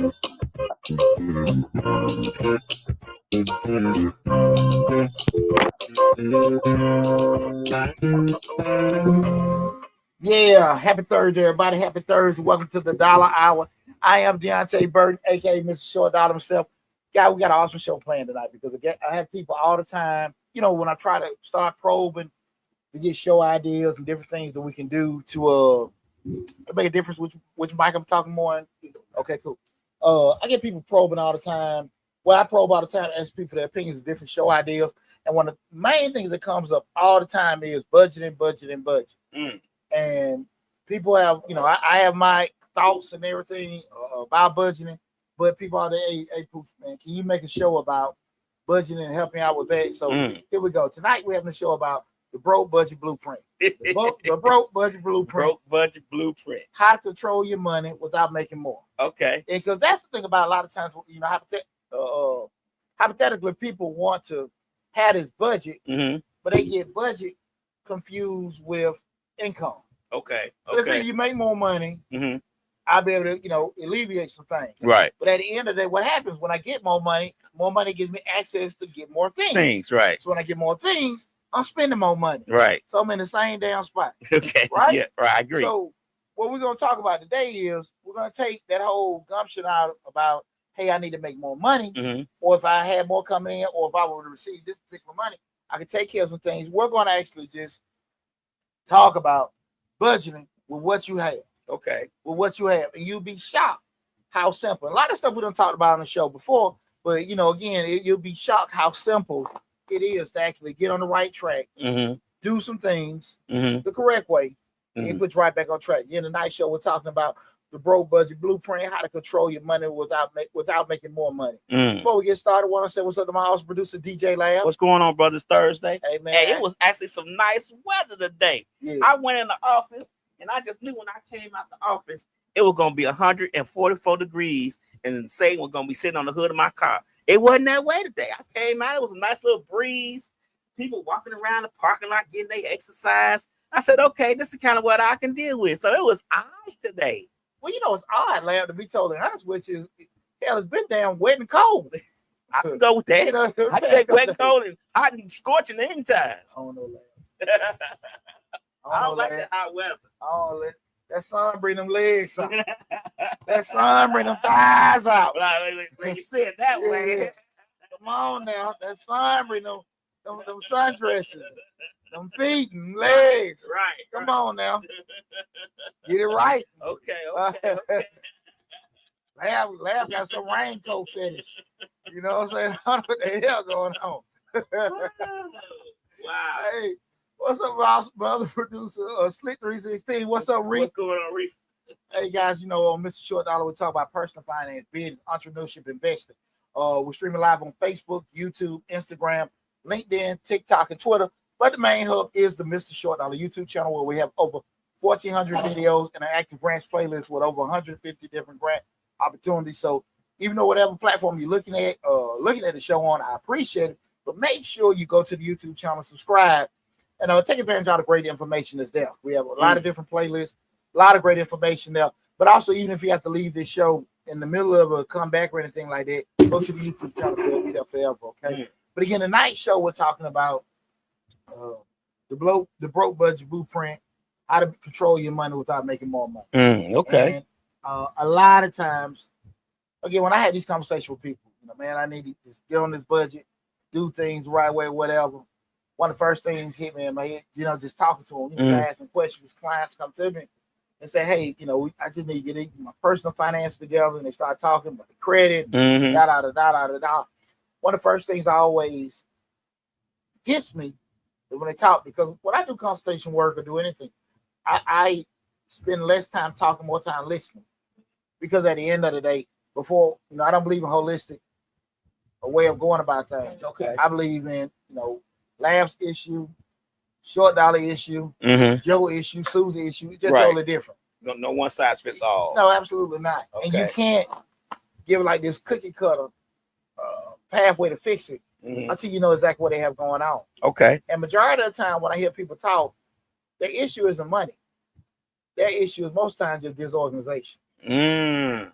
Yeah, happy Thursday, everybody. Happy Thursday. Welcome to the Dollar Hour. I am Deonte Burden, aka Mr. Short Dollar himself. Guy, we got an awesome show planned tonight because again, I have people all the time. You know, when I try to start probing to get show ideas and different things that we can do to make a difference. Which mic I'm talking more on? Okay, cool. I get people probing all the time. Well, I probe all the time, ask people their opinions of different show ideas. And one of the main things that comes up all the time is budgeting. And people have, I have my thoughts and everything about budgeting, but people are there, hey, Poof, man, can you make a show about budgeting and helping out with that? So here we go. Tonight we're having a show about the broke budget blueprint. The broke budget blueprint. Broke budget blueprint. How to control your money without making more. Okay. Because that's the thing about a lot of times, hypothetically, people want to have this budget, but they get budget confused with income. Okay. So let's say you make more money, I'll be able to, alleviate some things. Right. But at the end of the day, what happens when I get more money gives me access to get more things. Right. So when I get more things, I'm spending more money. Right. So I'm in the same damn spot. Okay. Right? Yeah, right. I agree. So what we're going to talk about today is we're going to take that whole gumption out about, hey, I need to make more money, or if I had more coming in, or if I were to receive this particular money, I can take care of some things. We're going to actually just talk about budgeting with what you have. Okay. With what you have. And you'll be shocked how simple. A lot of stuff we done talked about on the show before, but again, you'll be shocked how simple it is to actually get on the right track, do some things the correct way, and it puts you right back on track. In the night show, we're talking about the broke budget blueprint, how to control your money without making more money. Before we get started, I want to say what's up to my house producer, DJ Lab. What's going on, brothers? Thursday. Hey, man. Hey, it was actually some nice weather today. Yeah. I went in the office, and I just knew when I came out the office, it was going to be 144 degrees, and Satan was going to be sitting on the hood of my car. It wasn't that way today. I came out, it was a nice little breeze. People walking around the parking lot getting their exercise. I said, okay, this is kind of what I can deal with. So it was all right today. Well, it's odd, Lab, to be totally honest with you. Hell, it's been damn wet and cold. I can go with that. I take wet, cold, and hot and scorching anytime. I don't know, Lab. I don't like that hot weather. That sun bring them legs out. That sun bring them thighs out. Like you said that way. Come on now. That sun bring them sundresses. Them feet and legs. Right. Come on now. Get it right. Okay. Lab got some raincoat fetish. You know what I'm saying? I don't know what the hell going on. Wow. Hey, what's up, my other producer, Slick 316? What's up, Reef? What's going on, Reef? Hey, guys, on Mr. Short Dollar, we talk about personal finance, business, entrepreneurship, investing. We're streaming live on Facebook, YouTube, Instagram, LinkedIn, TikTok, and Twitter. But the main hub is the Mr. Short Dollar YouTube channel, where we have over 1,400 videos and an active grants playlist with over 150 different grant opportunities. So even though whatever platform you're looking at the show on, I appreciate it. But make sure you go to the YouTube channel, subscribe, and take advantage of all the great information that's there. We have a lot of different playlists, a lot of great information there. But also, even if you have to leave this show in the middle of a comeback or anything like that, go to the YouTube channel. It'll be there forever, okay? But again, tonight's show, we're talking about the broke budget blueprint, how to control your money without making more money. Okay. And a lot of times, again, when I had these conversations with people, man, I need to just get on this budget, do things the right way, whatever. One of the first things hit me in my head, just talking to them, asking questions. Clients come to me and say, hey, I just need to get my personal finance together, and they start talking about the credit, da. One of the first things I always hits me when they talk, because when I do consultation work or do anything, I spend less time talking, more time listening. Because at the end of the day, before, I don't believe in holistic a way of going about things. Okay. I believe in, Lab's issue, Short Dollar issue, Joe issue, Susie issue, just totally different. No one size fits all. No, absolutely not. Okay. And you can't give it like this cookie cutter pathway to fix it until you know exactly what they have going on. Okay. And majority of the time when I hear people talk, their issue isn't money. Their issue is most times just disorganization. Okay.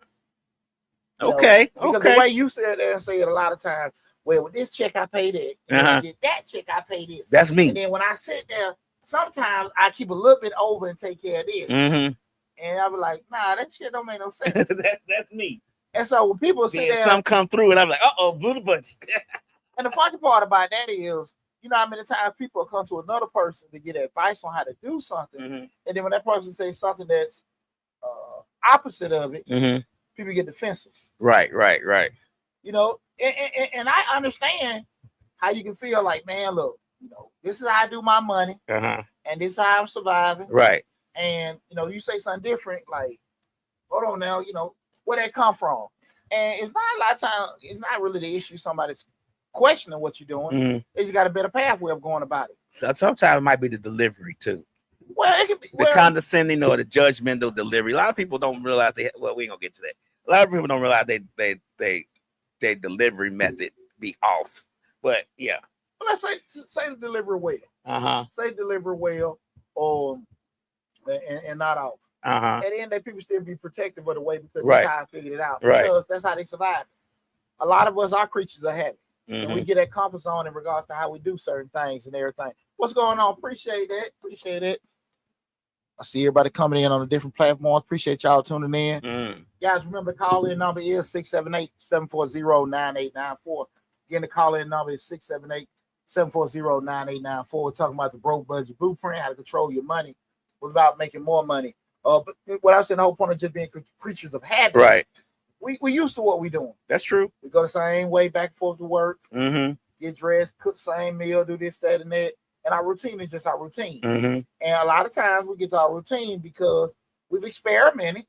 Okay. Because the way you said there and say it a lot of times, well, with this check I pay that, and when I get that check I pay this. That's me. And then when I sit there, sometimes I keep a little bit over and take care of this. And I be like, nah, that shit don't make no sense. That's me. And so when people sit there, some come through, and I'm like, blew the budget. And the funny part about that is, you know how many times people come to another person to get advice on how to do something, and then when that person says something that's opposite of it, people get defensive. Right. You know, and I understand how you can feel like, man, look, you know, this is how I do my money, and this is how I'm surviving. Right. And, you know, you say something different, like, hold on now, you know, where that come from? And it's not a lot of times, it's not really the issue somebody's questioning what you're doing. They just got a better pathway of going about it. So sometimes it might be the delivery too. Well, it can be the condescending or the judgmental delivery. A lot of people don't realize we ain't gonna get to that. A lot of people don't realize their delivery method be off. But yeah. Well, let's say the delivery well. Say deliver well, and not off. At the end, that people still be protective of the way because that's how I figured it out. Because that's how they survive. A lot of us are creatures of habit. And we get that comfort zone in regards to how we do certain things and everything. What's going on? Appreciate it. I see everybody coming in on the different platforms. Appreciate y'all tuning in. Guys, remember the call-in number is 678-740-9894. Again, the call-in number is 678-740-9894. We're talking about the broke budget blueprint, how to control your money without making more money. But what I said, the whole point of just being creatures of habit. Right. We used to what we doing. That's true. We go the same way back and forth to work, get dressed, cook the same meal, do this, that, and that. And our routine is just our routine. And a lot of times we get to our routine because we've experimented.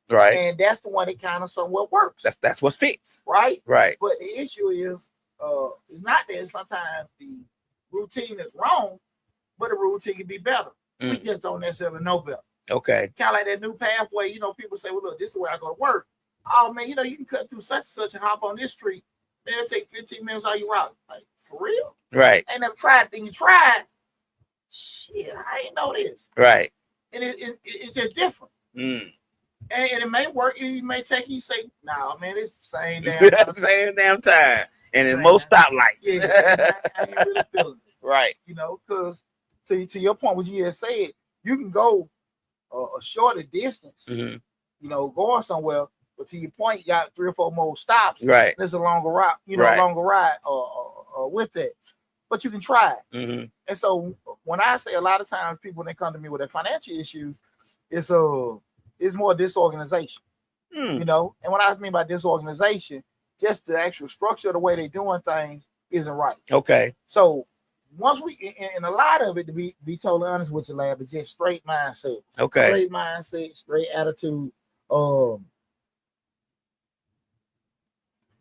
Right. And that's the one that kind of somewhat works. That's what fits. Right. Right. But the issue is, it's not that sometimes the routine is wrong, but the routine can be better. We just don't necessarily know better. Okay. Kind of like that new pathway. You know, people say, well, look, this is the way I go to work. Oh, man, you know, you can cut through such and such and hop on this street. Man, it'll take 15 minutes all you route. Like, for real? Right. I ain't never tried it. Then you tried. Shit, I ain't know this. Right. And it's just different. And it may work. You may take you say, nah, man, it's the same damn time. Same damn time. And it's most stoplights. Yeah, I ain't really feeling it. Right. You know, because to your point, what you just said, you can go a shorter distance, you know, going somewhere. But to your point, you got 3 or 4 more stops. Right. There's a longer route, you know, longer ride with it. But you can try it. And so when I say a lot of times people, when they come to me with their financial issues, it's more disorganization. You know, and what I mean by disorganization, just the actual structure of the way they're doing things isn't right. Okay. So once and a lot of it, to be totally honest with you, Lab, is just straight mindset. Okay. Straight mindset, straight attitude.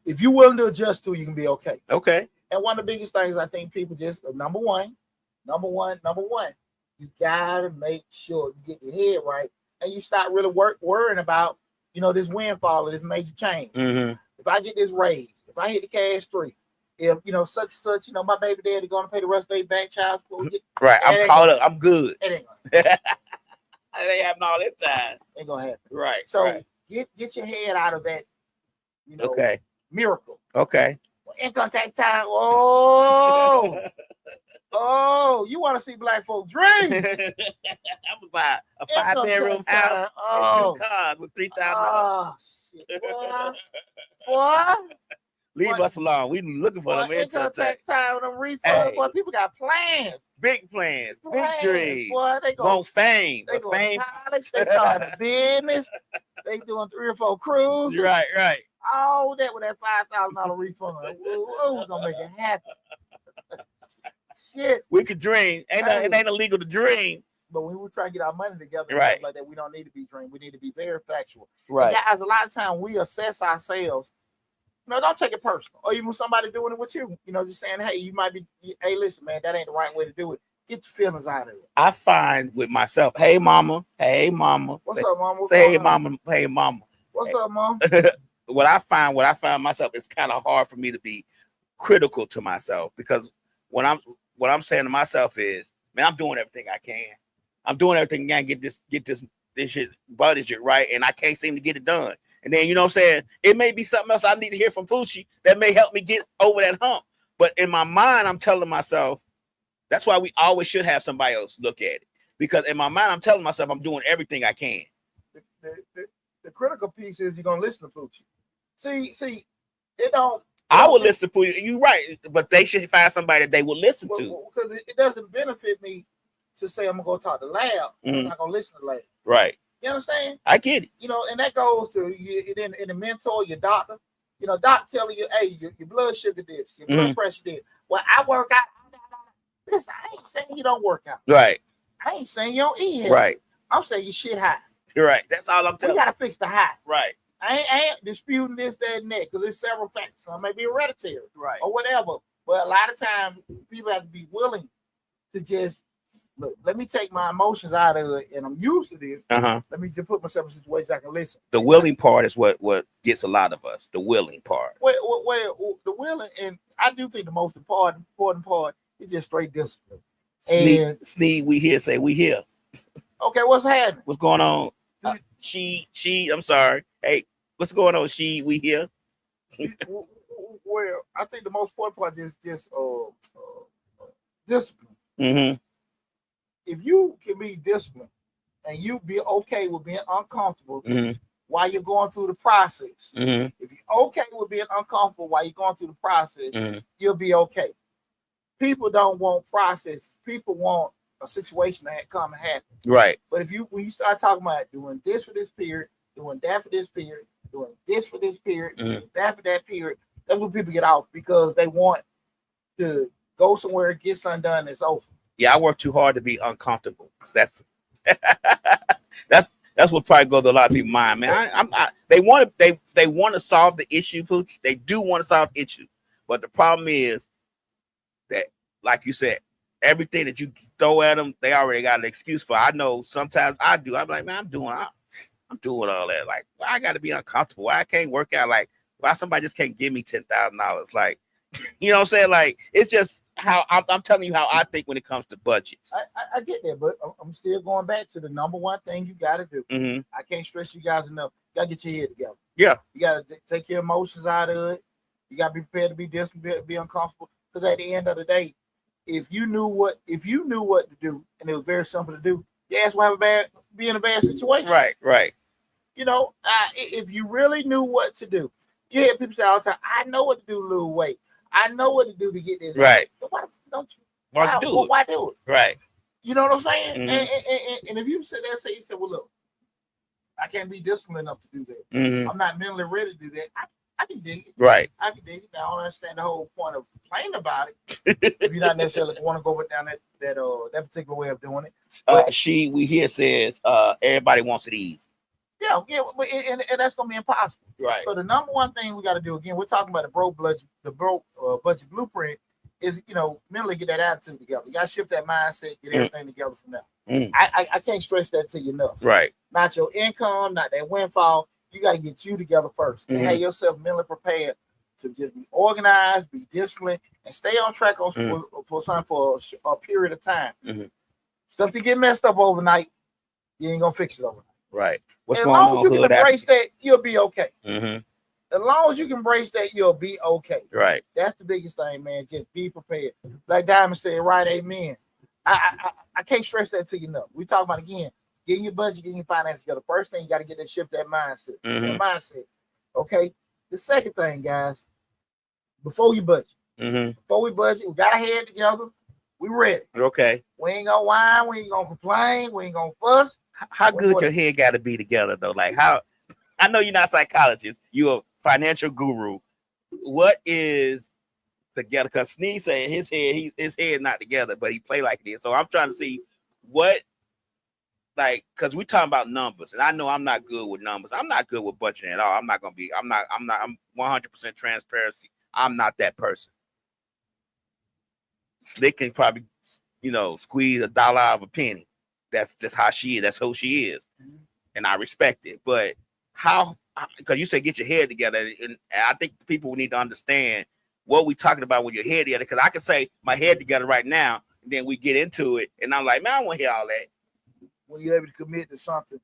If you're willing to adjust to, you can be okay. Okay. And one of the biggest things I think people just number one, you gotta make sure you get your head right and you start really worrying about, you know, this windfall or this major change. If I get this raise, if I hit the cash 3, if you know such and such, you know, my baby daddy going to pay the rest of their bank child support. Right, I'm caught up. I'm good. It ain't gonna happen. It ain't happening all that time. Ain't gonna happen. Right. So get your head out of that. You know. Okay. Miracle. Okay. Well, income tax time. Oh, you want to see black folk dream? I'm gonna buy a 5-bedroom house and 2 cars with $3,000. Oh shit, boy. Leave us alone. We looking for them income tax time. Them refunds. Boy, people got plans. Big plans. Big dreams. Boy, they want fame. They go to college. They start a business. They doing 3 or 4 cruises. Right. All that with that $5,000 refund. We're gonna make it happen. Shit. We could dream. It ain't illegal to dream. But when we try to get our money together and stuff like that, we don't need to be dreaming. We need to be very factual. Right. And guys, a lot of times we assess ourselves. You know, don't take it personal. Or even somebody doing it with you. You know, just saying, hey, you might be, hey, listen, man, that ain't the right way to do it. Get your feelings out of it. I find with myself, hey, mama. What's up, mama? Say, hey, mama. Hey, mama. What's up, mom? What I find myself, it's kind of hard for me to be critical to myself because what I'm saying to myself is, man, I'm doing everything I can. I'm doing everything I can get this shit budget right, and I can't seem to get it done. And then, you know what I'm saying? It may be something else I need to hear from Poochie that may help me get over that hump. But in my mind, I'm telling myself, that's why we always should have somebody else look at it. Because in my mind, I'm telling myself I'm doing everything I can. The critical piece is you're going to listen to Poochie. See, it don't. I would listen to Poochie. You're right. But they should find somebody that they will listen to. Because it doesn't benefit me to say I'm going to go talk to Lab. I'm not going to listen to Lab. Right. You understand? I get it. You know, and that goes to you in the mentor, your doctor. You know, doc telling you, hey, your blood sugar this, your blood pressure this. Well, I work out. Listen, I ain't saying you don't work out. Right. I ain't saying you don't eat healthy. Right. I'm saying you shit high. You're right. That's all I'm telling you. We got to fix the high. Right. I ain't disputing this, that, and that, because there's several factors. Some may be hereditary. Right. Or whatever. But a lot of times, people have to be willing to just, look, let me take my emotions out of it, and I'm used to this. Let me just put myself in situations I can listen. The willing part is what gets a lot of us. The willing part. Well, the willing, and I do think the most important part is just straight discipline. Sneed, we here. Say we here. Okay, what's happening? What's going on? She. I'm sorry. Hey, what's going on? We here. Well, I think the most important part is just discipline. If you can be disciplined and you be okay with being uncomfortable while you're going through the process, if you're okay with being uncomfortable while you're going through the process, you'll be okay. People don't want process. People want a situation that come and happen. Right. But when you start talking about doing this for this period, doing that for this period, doing this for this period, doing that for that period, that's when people get off because they want to go somewhere, get something done, and it's over. Yeah, I work too hard to be uncomfortable. That's what probably goes to a lot of people's mind, man. They want to solve the issue, Pooch. They do want to solve the issue, but the problem is that, like you said, everything that you throw at them, they already got an excuse for. I know sometimes I do. I'm like, man, I'm doing all that. Like, well, I got to be uncomfortable. Why I can't work out? Like, why somebody just can't give me $10,000? Like, you know what I'm saying? Like, it's just how I'm telling you how I think when it comes to budgets. I get that, but I'm still going back to the number one thing you got to do. I can't stress you guys enough. You got to get your head together. Yeah. You got to take your emotions out of it. You got to be prepared to be distant, be uncomfortable. Because at the end of the day, if you knew what to do, and it was very simple to do, your ass will be in a bad situation. Right. You know, if you really knew what to do, you hear people say all the time, I know what to do to lose weight. I know what to do to get this. Right. But why don't you? Why do it? Right. You know what I'm saying? And if you sit there and say, well, look, I can't be disciplined enough to do that. I'm not mentally ready to do that. I can dig it. Right. I can dig it. Now, I don't understand the whole point of complaining about it. If you're not necessarily want to go down that particular way of doing it. But, we here says everybody wants it easy. Yeah, and that's gonna be impossible. Right. So the number one thing we got to do, again, we're talking about the broke budget blueprint, is mentally get that attitude together. You got to shift that mindset, get everything together from now. I can't stress that to you enough. Right. Not your income, not that windfall. You got to get you together first and have yourself mentally prepared to just be organized, be disciplined, and stay on track for a period of time. Stuff to get messed up overnight, you ain't gonna fix it overnight. Right. What's going on? As long as you can embrace that, you'll be okay. As long as you can embrace that, you'll be okay. Right. That's the biggest thing, man. Just be prepared. Like Diamond said, right, amen. I can't stress that to you enough. We talk about, again, getting your budget, getting your finances together. First thing, you got to get that shift, that mindset. That mindset. Okay. The second thing, guys, before you budget, before we budget, we got our head together. We ready. Okay. We ain't gonna whine. We ain't gonna complain. We ain't gonna fuss. How good your head got to be together, though? Like, how? I know you're not a psychologist. You're a financial guru. What is together? Because Sneeze said his head not together, but he play like it is. So I'm trying to see what, like, because we talking about numbers, and I know I'm not good with numbers. I'm not good with budgeting at all. I'm 100% transparency. I'm not that person. Slick can probably, squeeze $1 out of a penny. That's just how she is. That's who she is. And I respect it. But how, because you said get your head together. And I think people need to understand what we talking about with your head together. Because I can say my head together right now, and then we get into it. And I'm like, man, I want to hear all that. When you're able to commit to something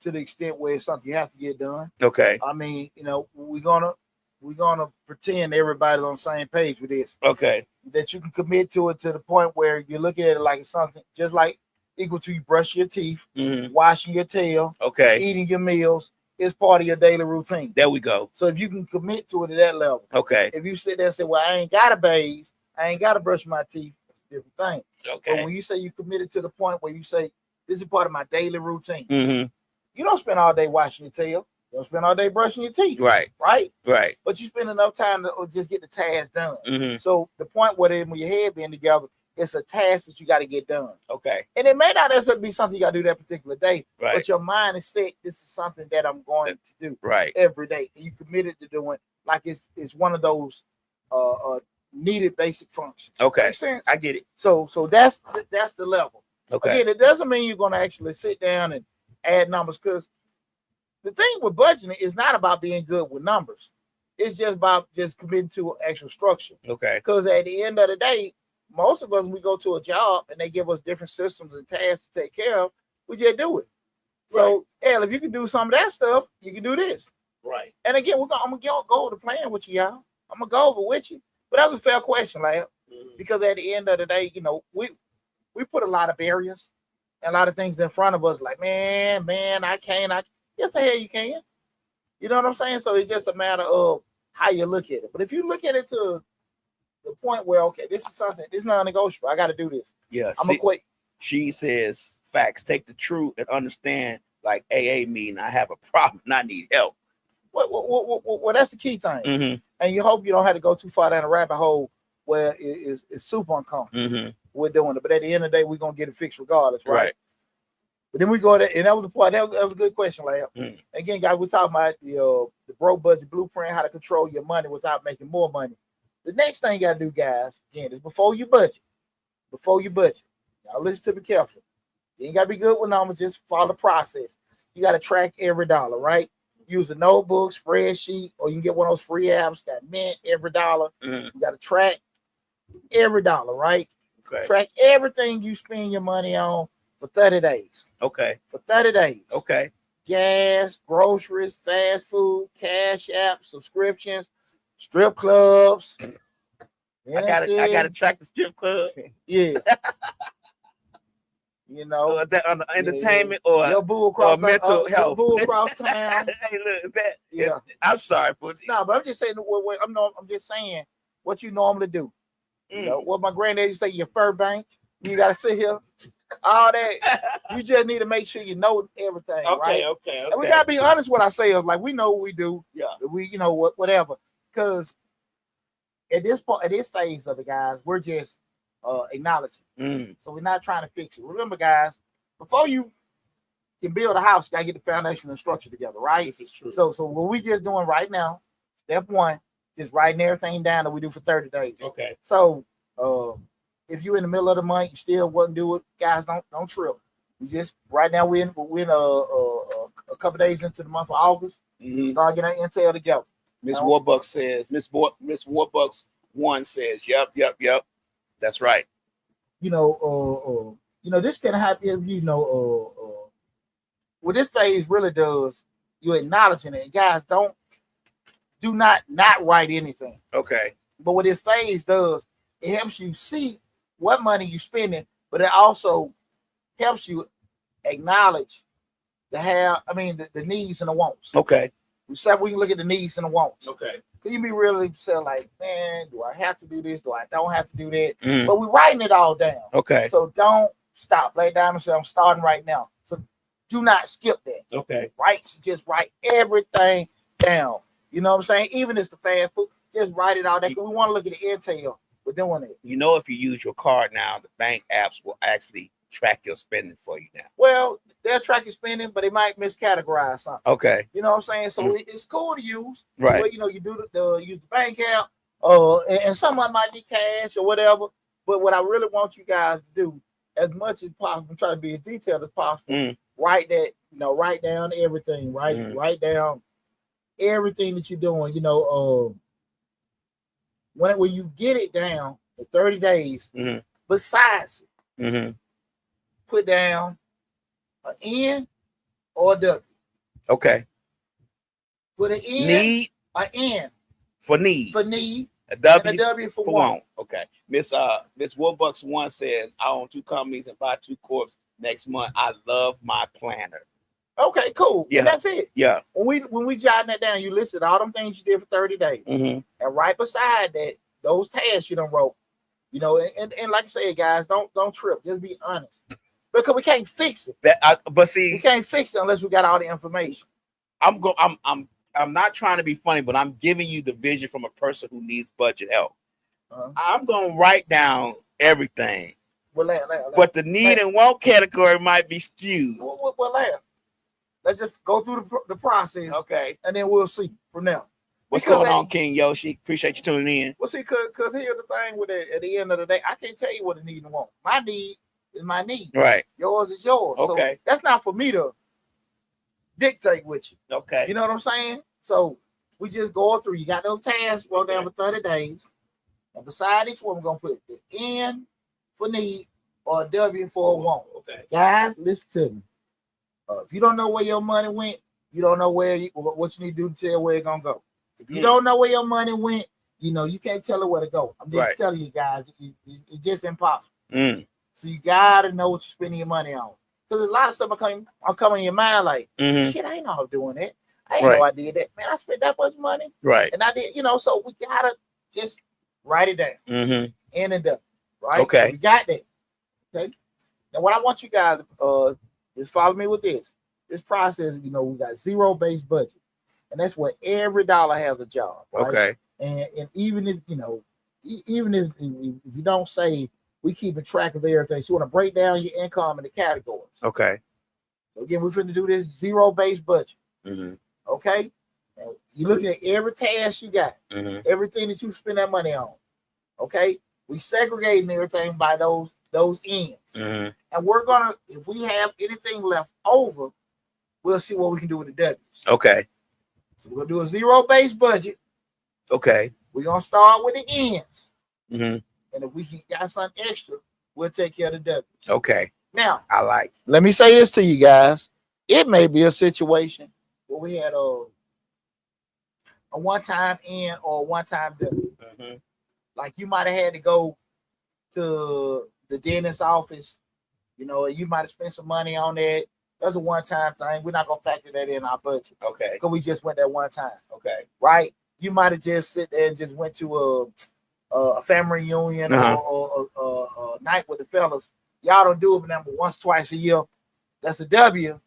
to the extent where it's something you have to get done. Okay. I mean, we're gonna pretend everybody's on the same page with this. Okay. That you can commit to it to the point where you're looking at it like it's something just like equal to you brushing your teeth, washing your tail, eating your meals. It's part of your daily routine. There we go. So if you can commit to it at that level, if you sit there and say, "Well, I ain't gotta bathe, I ain't gotta brush my teeth," it's a different thing. Okay. But when you say you committed to the point where you say, "This is part of my daily routine," Mm-hmm. you don't spend all day washing your tail. You don't spend all day brushing your teeth. Right. But you spend enough time to just get the task done. Mm-hmm. So the point where when your head being together, it's a task that you got to get done. Okay. And it may not necessarily be something you got to do that particular day, Right. but your mind is set. This is something that I'm going to do right every day. And you committed to doing like it's one of those needed basic functions. Okay. Make sense? I get it. So that's the level. Okay. Again, it doesn't mean you're going to actually sit down and add numbers, because the thing with budgeting is not about being good with numbers. It's just about just committing to actual structure. Okay. Because at the end of the day, most of us, we go to a job and they give us different systems and tasks to take care of. We just do it. So, hell, if you can do some of that stuff, you can do this. Right. And again, I'm going to go over the plan with you, y'all. I'm going to go over with you. But that was a fair question, Lab. Because at the end of the day, we put a lot of barriers and a lot of things in front of us. Like, man, I can't. Yes, the hell you can. You know what I'm saying? So it's just a matter of how you look at it. But if you look at it to the point where, okay, this is something, this is non-negotiable. I got to do this. Yeah. I'm going to quit. She says, facts, take the truth and understand, like AA mean I have a problem and I need help. Well, that's the key thing. Mm-hmm. And you hope you don't have to go too far down a rabbit hole where it's super uncomfortable. Mm-hmm. We're doing it. But at the end of the day, we're going to get it fixed regardless, right? Right. But then we go there, and that was the part. That was a good question, Lab. Again, guys, we're talking about the broke budget blueprint, how to control your money without making more money. The next thing you got to do, guys, again, is before you budget. Y'all listen to me carefully. You ain't got to be good with numbers. Just follow the process. You got to track every dollar, right? Use a notebook, spreadsheet, or you can get one of those free apps. Got Mint, every dollar. You got to track every dollar, right? Okay. Track everything you spend your money on for 30 days. Okay. For 30 days. Okay. Gas, groceries, fast food, cash apps, subscriptions, strip clubs. I gotta track the strip club. Yeah. Is that on the entertainment or your boo across mental health? Boo across town. Hey, look, is that? Yeah. I'm sorry, Pussy. No, but I'm just saying. I'm just saying what you normally do. You know what my granddad used to say. Your fur bank. You gotta sit here. All that. You just need to make sure you know everything. Okay. Right? Okay. And we gotta be honest with ourselves. Like, we know what we do. Yeah. We whatever. Because at this phase of it, guys, we're just acknowledging. So we're not trying to fix it. Remember, guys, before you can build a house, you gotta get the foundation and structure together, right? This is true. So what we just doing right now, step one, just writing everything down that we do for 30 days. Okay. So if you're in the middle of the month, you still wouldn't do it, guys, don't trip. We just right now we're in a couple days into the month of August. Start getting our intel together. Miss Warbucks says, Miss Warbucks 1 says, yep. That's right. This can happen if what this phase really does, you're acknowledging it. Guys, do not write anything. Okay. But what this phase does, it helps you see what money you're spending, but it also helps you acknowledge the needs and the wants. Okay. We can look at the needs and the wants. Okay. You be really saying like, man, do I have to do this? Do I don't have to do that? But we're writing it all down. Okay. So don't stop. Lay down and say, I'm starting right now. So do not skip that. Okay. Right? So just write everything down. You know what I'm saying? Even if it's the fast food, just write it all down. We want to look at the intel. We're doing it. If you use your card now, the bank apps will actually track your spending for you now. Well, they'll track your spending, but they might miscategorize something. Okay. You know what I'm saying? So it's cool to use. Right. But, you do use the bank app, and some of it might be cash or whatever. But what I really want you guys to do, as much as possible, try to be as detailed as possible. Write down everything. Right. Write down everything that you're doing. When you get it down in 30 days, besides it, put down an N or a W. Okay. For the N, Need. an N. For need. For need. A W, and a W for want. want. Okay. Miss Woodbucks 1 says, I own 2 companies and buy 2 corps next month. I love my planner. Okay, cool. Yeah. And that's it. Yeah. When we jotting that down, you listed all them things you did for 30 days. And right beside that, those tasks you done wrote. You know, and like I said, guys, don't trip. Just be honest. Because we can't fix it. But see, we can't fix it unless we got all the information. I'm not trying to be funny, but I'm giving you the vision from a person who needs budget help. I'm gonna write down everything. But the need and want category might be skewed. Let's just go through the process. Okay. And then we'll see from there. What's going on, King Yoshi? Appreciate you tuning in. Well, see, because here's the thing with it. At the end of the day, I can't tell you what a need and want. My need is my need. Right. Yours is yours. Okay. So that's not for me to dictate with you. Okay. You know what I'm saying? So we just go through. You got those tasks wrote down for 30 days. And beside each one, we're going to put the N for need or a W for a want. Okay. Guys, listen to me. If you don't know where your money went, you don't know what you need to do to tell where it's going to go. If you don't know where your money went, you know, you can't tell it where to go. I'm just telling you guys, it's just impossible. So you got to know what you're spending your money on. Because a lot of stuff will come in your mind like, shit, I ain't know I was doing that. I ain't know I did that. Man, I spent that much money. Right. And I did, you know, so we got to just write it down. N and W. Right? Okay. So we got that. Okay. Now, what I want you guys is follow me with this. This process, you know, we got zero-based budget. And that's where every dollar has a job. Right? Okay. And even if, you know, even if you don't say we keeping track of everything, so you want to break down your income into categories. Okay. So again, we're finna do this zero-based budget. Okay. And you're looking at every task you got, everything that you spend that money on. Okay. We segregating everything by those ends. And we're gonna, if we have anything left over, we'll see what we can do with the W's. Okay. So we're gonna do a zero-based budget. Okay. We're gonna start with the ends. And if we got something extra, we'll take care of the W's. Okay. Now, let me say this to you guys. It may be a situation where we had a one-time N or a one-time W. Like you might have had to go to the dentist's office, you know, you might have spent some money on that. That's a one-time thing. We're not gonna factor that in our budget. Okay. Because we just went that one time. Okay. Right? You might have just sit there and just went to a family reunion or a night with the fellas. Y'all don't do it but once, twice a year. That's a W,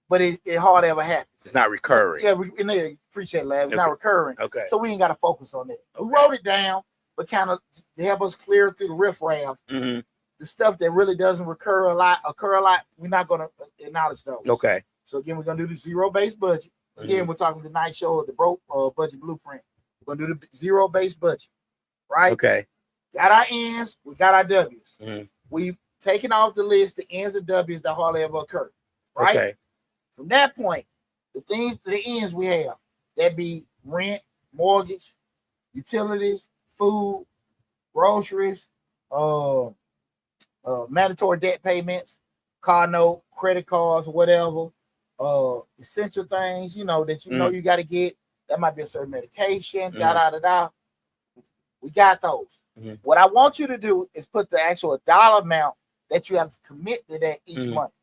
but it hardly ever happens. It's not recurring. Yeah, we appreciate that. It's not recurring. Okay. So we ain't got to focus on that. Okay. We wrote it down, but kind of to help us clear through the riffraff. The stuff that really doesn't occur a lot, we're not going to acknowledge those. Okay. So again, we're going to do the zero-based budget. Again, we're talking tonight show the broke budget blueprint. We're going to do the zero-based budget, right? Okay. Got our N's, we got our W's. We've taken off the list the N's and W's that hardly ever occur, right? Okay. From that point, the N's we have, that be rent, mortgage, utilities, food, groceries, mandatory debt payments, car note, credit cards, whatever, essential things, you know, that you know you got to get. That might be a certain medication, We got those. What I want you to do is put the actual dollar amount that you have to commit to that each month.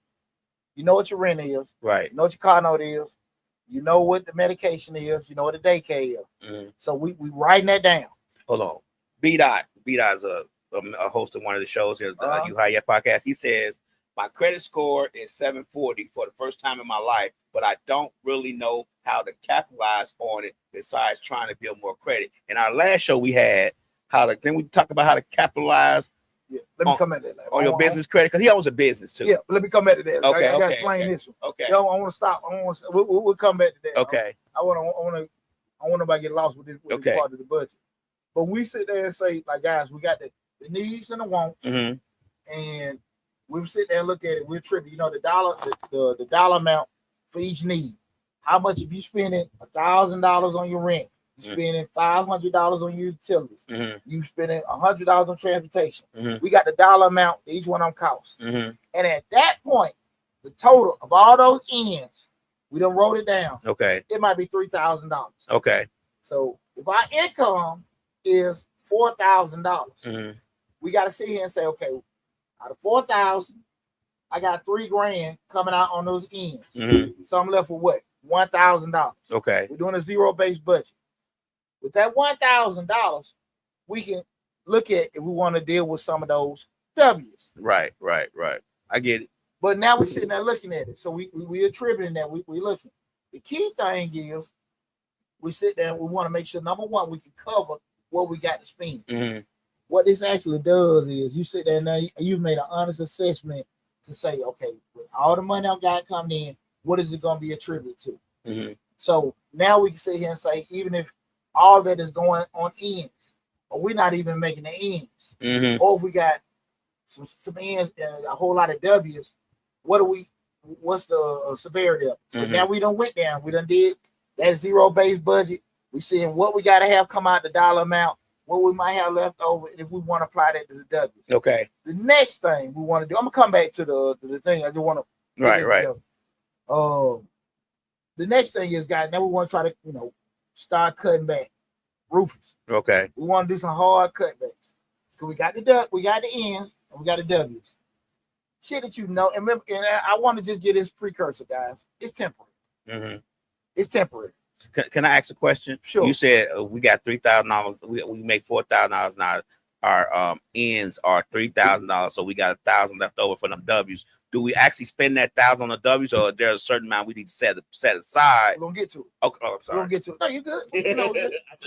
You know what your rent is. Right. You know what your car note is. You know what the medication is. You know what the daycare is. So we writing that down. Hold on. B-Dot is a host of one of the shows here, the You High Yet podcast. He says, my credit score is 740 for the first time in my life, but I don't really know how to capitalize on it besides trying to build more credit. In our last show, we had then we talk about how to capitalize. Yeah, let me come at that. On your business credit, because he owns a business too. Yeah, let me come back to that. Okay, I gotta explain this one. Okay. I want to stop. We'll come back to that. Okay. I want nobody to get lost with this part of the budget. But we sit there and say, like, guys, we got the needs and the wants, and we sit there and look at it. We're tripping. You know, the dollar amount for each need. How much if you spending $1,000 on your rent? You spending $500 on your utilities. You spending $100 on transportation. We got the dollar amount each one of them costs. And at that point, the total of all those ends We done wrote it down. Okay. It might be $3,000. Okay. So if our income is $4,000, we got to sit here and say, okay, out of 4,000, I got $3,000 coming out on those ends. So I'm left with what? $1,000. Okay. We're doing a zero-based budget. With that $1,000, we can look at if we want to deal with some of those W's. Right. I get it. But now we're sitting there looking at it. So we attributing that. We looking. The key thing is we sit there and we want to make sure, number one, we can cover what we got to spend. What this actually does is you sit there now, you've made an honest assessment to say, okay, with all the money I've got coming in, what is it going to be attributed to? So now we can sit here and say, even if all that is going on ends, or we're not even making the ends, or if we got some ends and a whole lot of W's, what's the severity of it? So now we done went down, we done did that zero-based budget. We seeing what we got to have come out the dollar amount, what we might have left over, and if we want to apply that to the W's. Okay. The next thing we want to do, I'm gonna come back to the thing. I just want to right. The next thing is, guys, now we want to try to start cutting back roofers. Okay. We want to do some hard cutbacks. So we got the ends and we got the W's. Shit that and remember, and I want to just get this precursor, guys. It's temporary. It's temporary. Can I ask a question? Sure. You said we got $3,000. We make $4,000 now. Our ends are $3,000, so we got $1,000 left over for them W's. Do we actually spend that $1,000 on the W's, or there's a certain amount we need to set aside? We're gonna get to it. Okay, I'm sorry. We're gonna get to it. No, you good.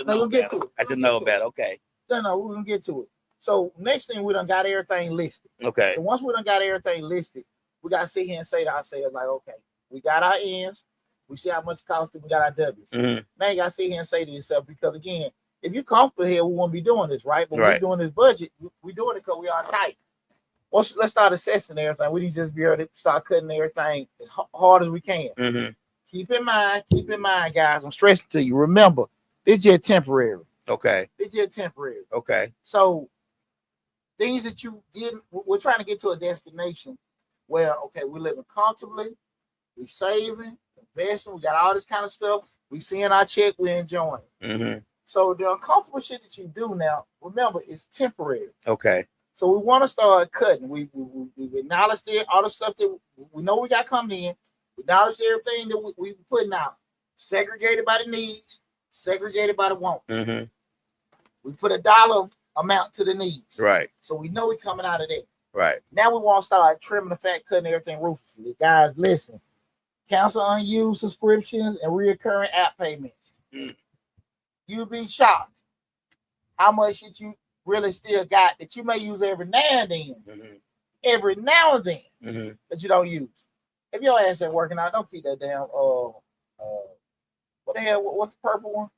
We'll get to it. I should know that. Okay. No, we're gonna get to it. So next thing, we done got everything listed. Okay. So once we done got everything listed, we gotta sit here and say to ourselves, like, okay, we got our ends. We see how much it costs. We got our W's. Now you gotta sit here and say to yourself, because again, if you're comfortable here, we won't be doing this, right? But we're doing this budget. We're doing it because we are tight. Let's start assessing everything. We need to just be able to start cutting everything as hard as we can. Keep in mind, guys. I'm stressing to you. Remember, it's just temporary. Okay. It's just temporary. Okay. So things that you get, we're trying to get to a destination where, okay, we're living comfortably, we're saving, investing, we got all this kind of stuff. We seeing our check, we're enjoying it. So the uncomfortable shit that you do now, remember, it's temporary. Okay. So we want to start cutting. We acknowledge all the stuff that we know we got coming in. We acknowledge everything that we putting out. Segregated by the needs, segregated by the wants. We put a dollar amount to the needs. Right. So we know we're coming out of there. Right. Now we want to start trimming the fat, cutting everything ruthlessly. Guys, listen. Cancel unused subscriptions and reoccurring app payments. You'll be shocked how much shit you really still got that you may use every now and then. Every now and then that you don't use. If your ass ain't working out, don't keep that damn what the hell? What's the purple one?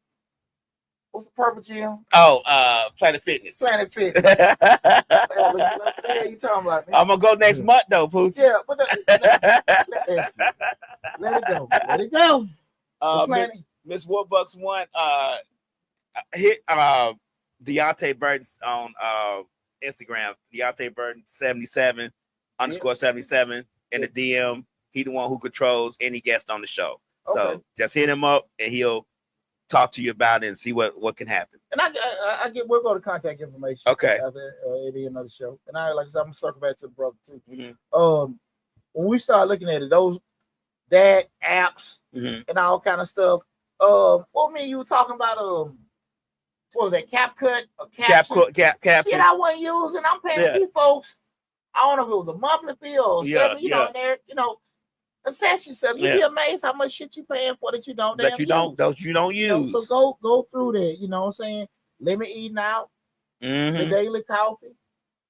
What's the purple gym? Oh, Planet Fitness. Planet Fitness. What the hell you talking about, man? I'm gonna go next month though, Poos. Yeah, but let it go. Let it go. Miss Woodbucks one hit Deonte Burden on Instagram. Deonte Burden 77 _ 77 in the DM. He the one who controls any guest on the show. Okay. So just hit him up and he'll talk to you about it and see what can happen. And we'll go to contact information. Okay. At the end of the show. And like I said, I'm gonna circle back to the brother too. When we start looking at it, those that apps and all kind of stuff. What me you were talking about? What was that? CapCut or Caption? Caption. Shit, I wasn't using. I'm paying these folks. I don't know if it was a monthly fee or something. You know, in there, assess yourself. You'd be amazed how much shit you paying for that you don't use. So go through that. You know what I'm saying? Limit eating out, the daily coffee,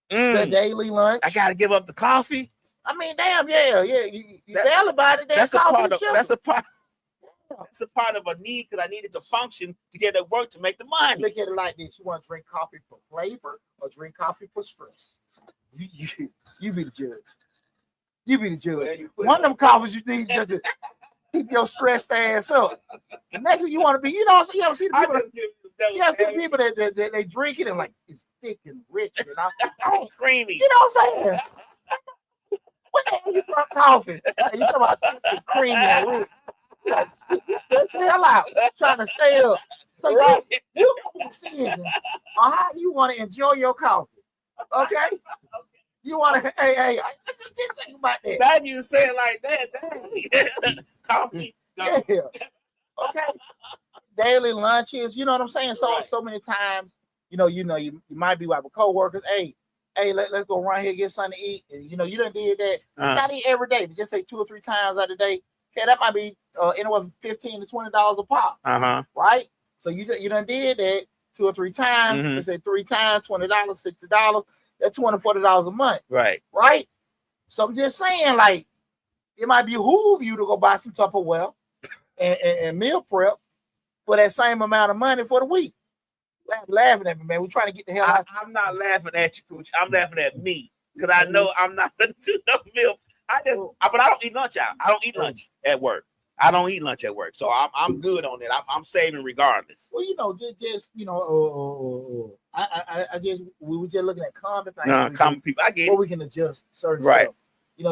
the daily lunch. I gotta give up the coffee. I mean, damn, yeah. You tell about it. That's a part of a need because I needed to function to get to work to make the money. Look at it like this: you want to drink coffee for flavor or drink coffee for stress? You be the judge. You be the judge. One of them coffees you think just to keep your stressed ass up. The next one you want to be, you ever see the people? People that they drink it and like it's thick and rich and creamy. You know what I'm saying? What the hell you drunk coffee? And you talking about thick and creamy and rich? Stress the hell out, trying to stay up. So you make a decision on how you want to enjoy your coffee. Okay? You want to, hey, just think about that. Now you say it like that, dang. Coffee. Yeah. Okay. Daily lunches, you know what I'm saying? So Right. so many times, you might be with coworkers. Hey, let's go run here get something to eat. And you done did that. Not eat every day, but just say 2 or 3 times out of the day. Okay, that might be anywhere from $15 to $20 a pop. Right? So you done did that 2 or 3 times. Mhm. Let's say 3 times, $20, $60. That's $240 a month. Right. Right? So I'm just saying, like, it might behoove you to go buy some Tupperware and meal prep for that same amount of money for the week. Laughing at me, man. We're trying to get the hell out. I'm not laughing at you, Pooch. I'm laughing at me because I know I'm not going to do no meal. But I don't eat lunch out. I don't eat lunch at work. I don't eat lunch at work, so I'm good on it. I'm saving regardless. Well, we were just looking at common things. Common people, I get it. Or we can adjust certain stuff.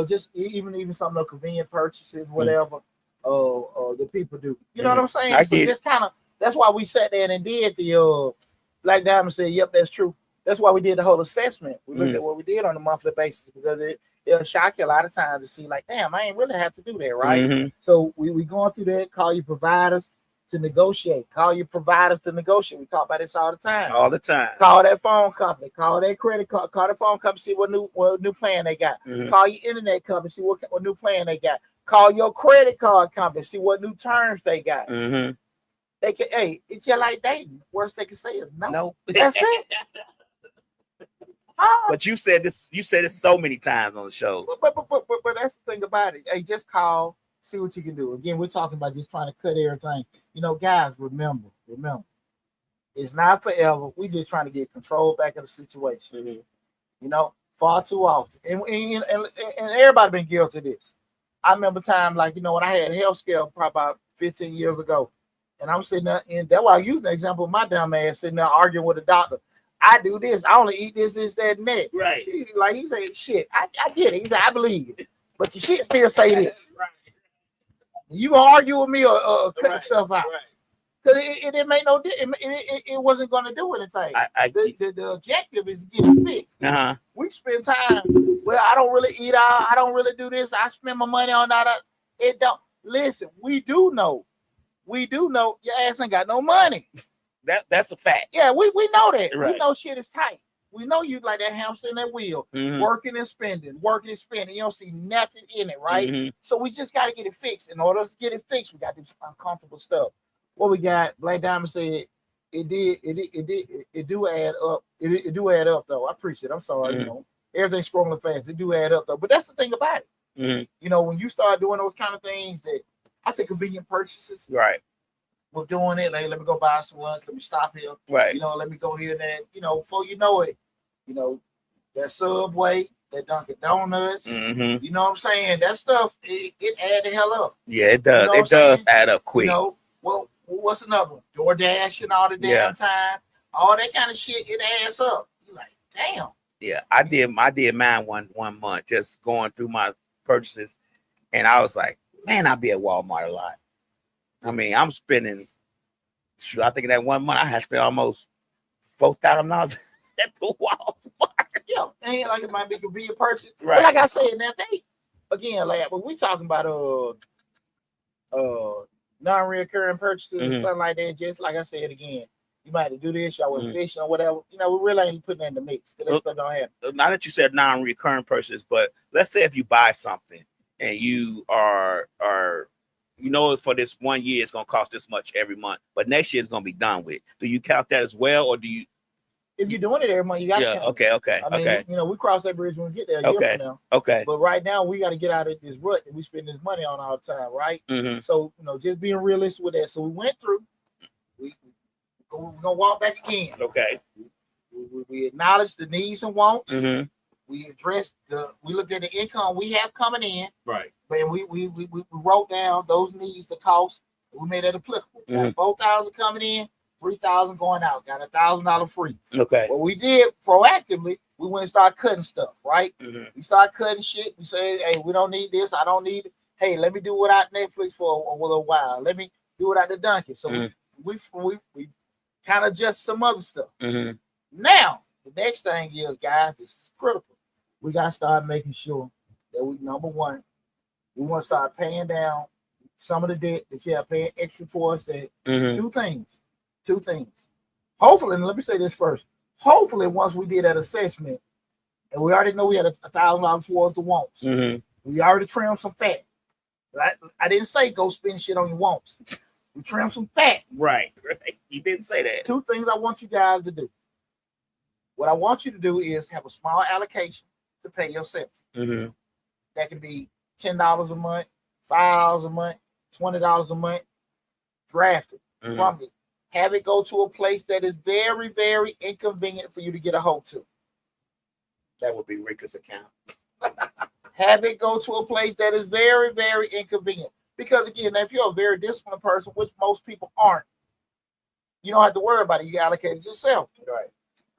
Just even some of the convenient purchases, whatever. The people do. You know what I'm saying? I so get just kind of that's why we sat there and did the Black Diamond said, "Yep, that's true." That's why we did the whole assessment. We looked at what we did on a monthly basis because it'll shock you a lot of times to see like, damn, I ain't really have to do that, right? Mm-hmm. So we going through that. Call your providers to negotiate. Call your providers to negotiate. We talk about this all the time. All the time. Call that phone company. Call that credit card. Call the phone company. See what new plan they got. Mm-hmm. Call your internet company. See what new plan they got. Call your credit card company. See what new terms they got. Mm-hmm. They can. Hey, it's just like dating. Worst they can say is no. No. That's it. But you said this. You said it so many times on the show. But that's the thing about it. Hey, just call. See what you can do. Again, we're talking about just trying to cut everything. Guys, remember, it's not forever. We just trying to get control back of the situation. Mm-hmm. Far too often, and everybody been guilty of this. I remember time like when I had a health scare probably about 15 years ago, and I'm sitting there, and that's why I use the example of my dumb ass sitting there arguing with the doctor. I do this. I only eat this, that, and that. Right. He said, shit, I get it. He said, I believe it. But you shit still say this. Right. You gonna argue with me or cut stuff out. Right. Because it didn't make no difference. It wasn't going to do anything. The objective is to get it fixed. Uh-huh. We spend time. Well, I don't really eat out. I don't really do this. I spend my money on that. It don't. Listen, we do know your ass ain't got no money. That's a fact. Yeah, we know that. Right. We know shit is tight. We know you like that hamster in that wheel, working and spending. You don't see nothing in it, right? Mm-hmm. So we just got to get it fixed. In order to get it fixed, we got this uncomfortable stuff. What we got? Black Diamond said it do add up. It do add up though. I appreciate it. I'm sorry, everything's scrolling fast. It do add up though. But that's the thing about it. Mm-hmm. When you start doing those kind of things that I say convenient purchases, right? Was doing it, like let me go buy some lunch, let me stop here, right? Let me go here and that, before you know it, that Subway, that Dunkin' Donuts, you know what I'm saying? That stuff, it add the hell up. Yeah, it does. It does add up quick. Well, what's another one? DoorDash and all the damn time, all that kind of shit, it adds up. You're like, damn. Yeah, I did mine one month, just going through my purchases, and I was like, man, I'll be at Walmart a lot. I mean, I'm spending. I think in that 1 month I had spent almost $4,000 at the Walmart. Yeah, ain't like it might be a convenient purchase, right? But like I said, now but we talking about non-recurring purchases and stuff like that. Just like I said again, you might have to do this, y'all was fishing or whatever. We really ain't putting that in the mix because that stuff don't happen. Now that you said non-recurring purchases, but let's say if you buy something and you are for this 1 year it's gonna cost this much every month, but next year it's gonna be done with. Do you count that as well, or do you? If you're doing it every month, you got to count. Okay. I mean, we cross that bridge when we get there a year from now. Okay. But right now, we got to get out of this rut that we spend this money on all the time, right? Mm-hmm. So, just being realistic with that. So we went through. We're gonna walk back again. Okay. We acknowledge the needs and wants. Mm-hmm. We addressed we looked at the income we have coming in. Right. But we wrote down those needs, the cost. We made that applicable. Got 4,000 coming in, 3,000 going out. Got $1,000 free. Okay. What we did proactively, we went and started cutting stuff. Right. Mm-hmm. We started cutting shit. We said, hey, we don't need this. I don't need it. hey, let me do without Netflix for a little while. Let me do without the donkey. So we kind of adjust some other stuff. Now, the next thing is, guys, this is critical. We got to start making sure that we, number one, we want to start paying down some of the debt that you have paying extra towards that. Two things. Hopefully, and let me say this first. Hopefully, once we did that assessment, and we already know we had $1,000 towards the wants, we already trimmed some fat. Right? I didn't say go spend shit on your wants. We trimmed some fat. Right. You didn't say that. Two things I want you guys to do. What I want you to do is have a small allocation to pay yourself. That can be $10 a month, $5 a month, $20 a month. Draft it from it. Have it go to a place that is very, very inconvenient for you to get a hold to. That would be Rika's account. Have it go to a place that is very, very inconvenient. Because again, if you're a very disciplined person, which most people aren't, you don't have to worry about it. You allocate it yourself. Right.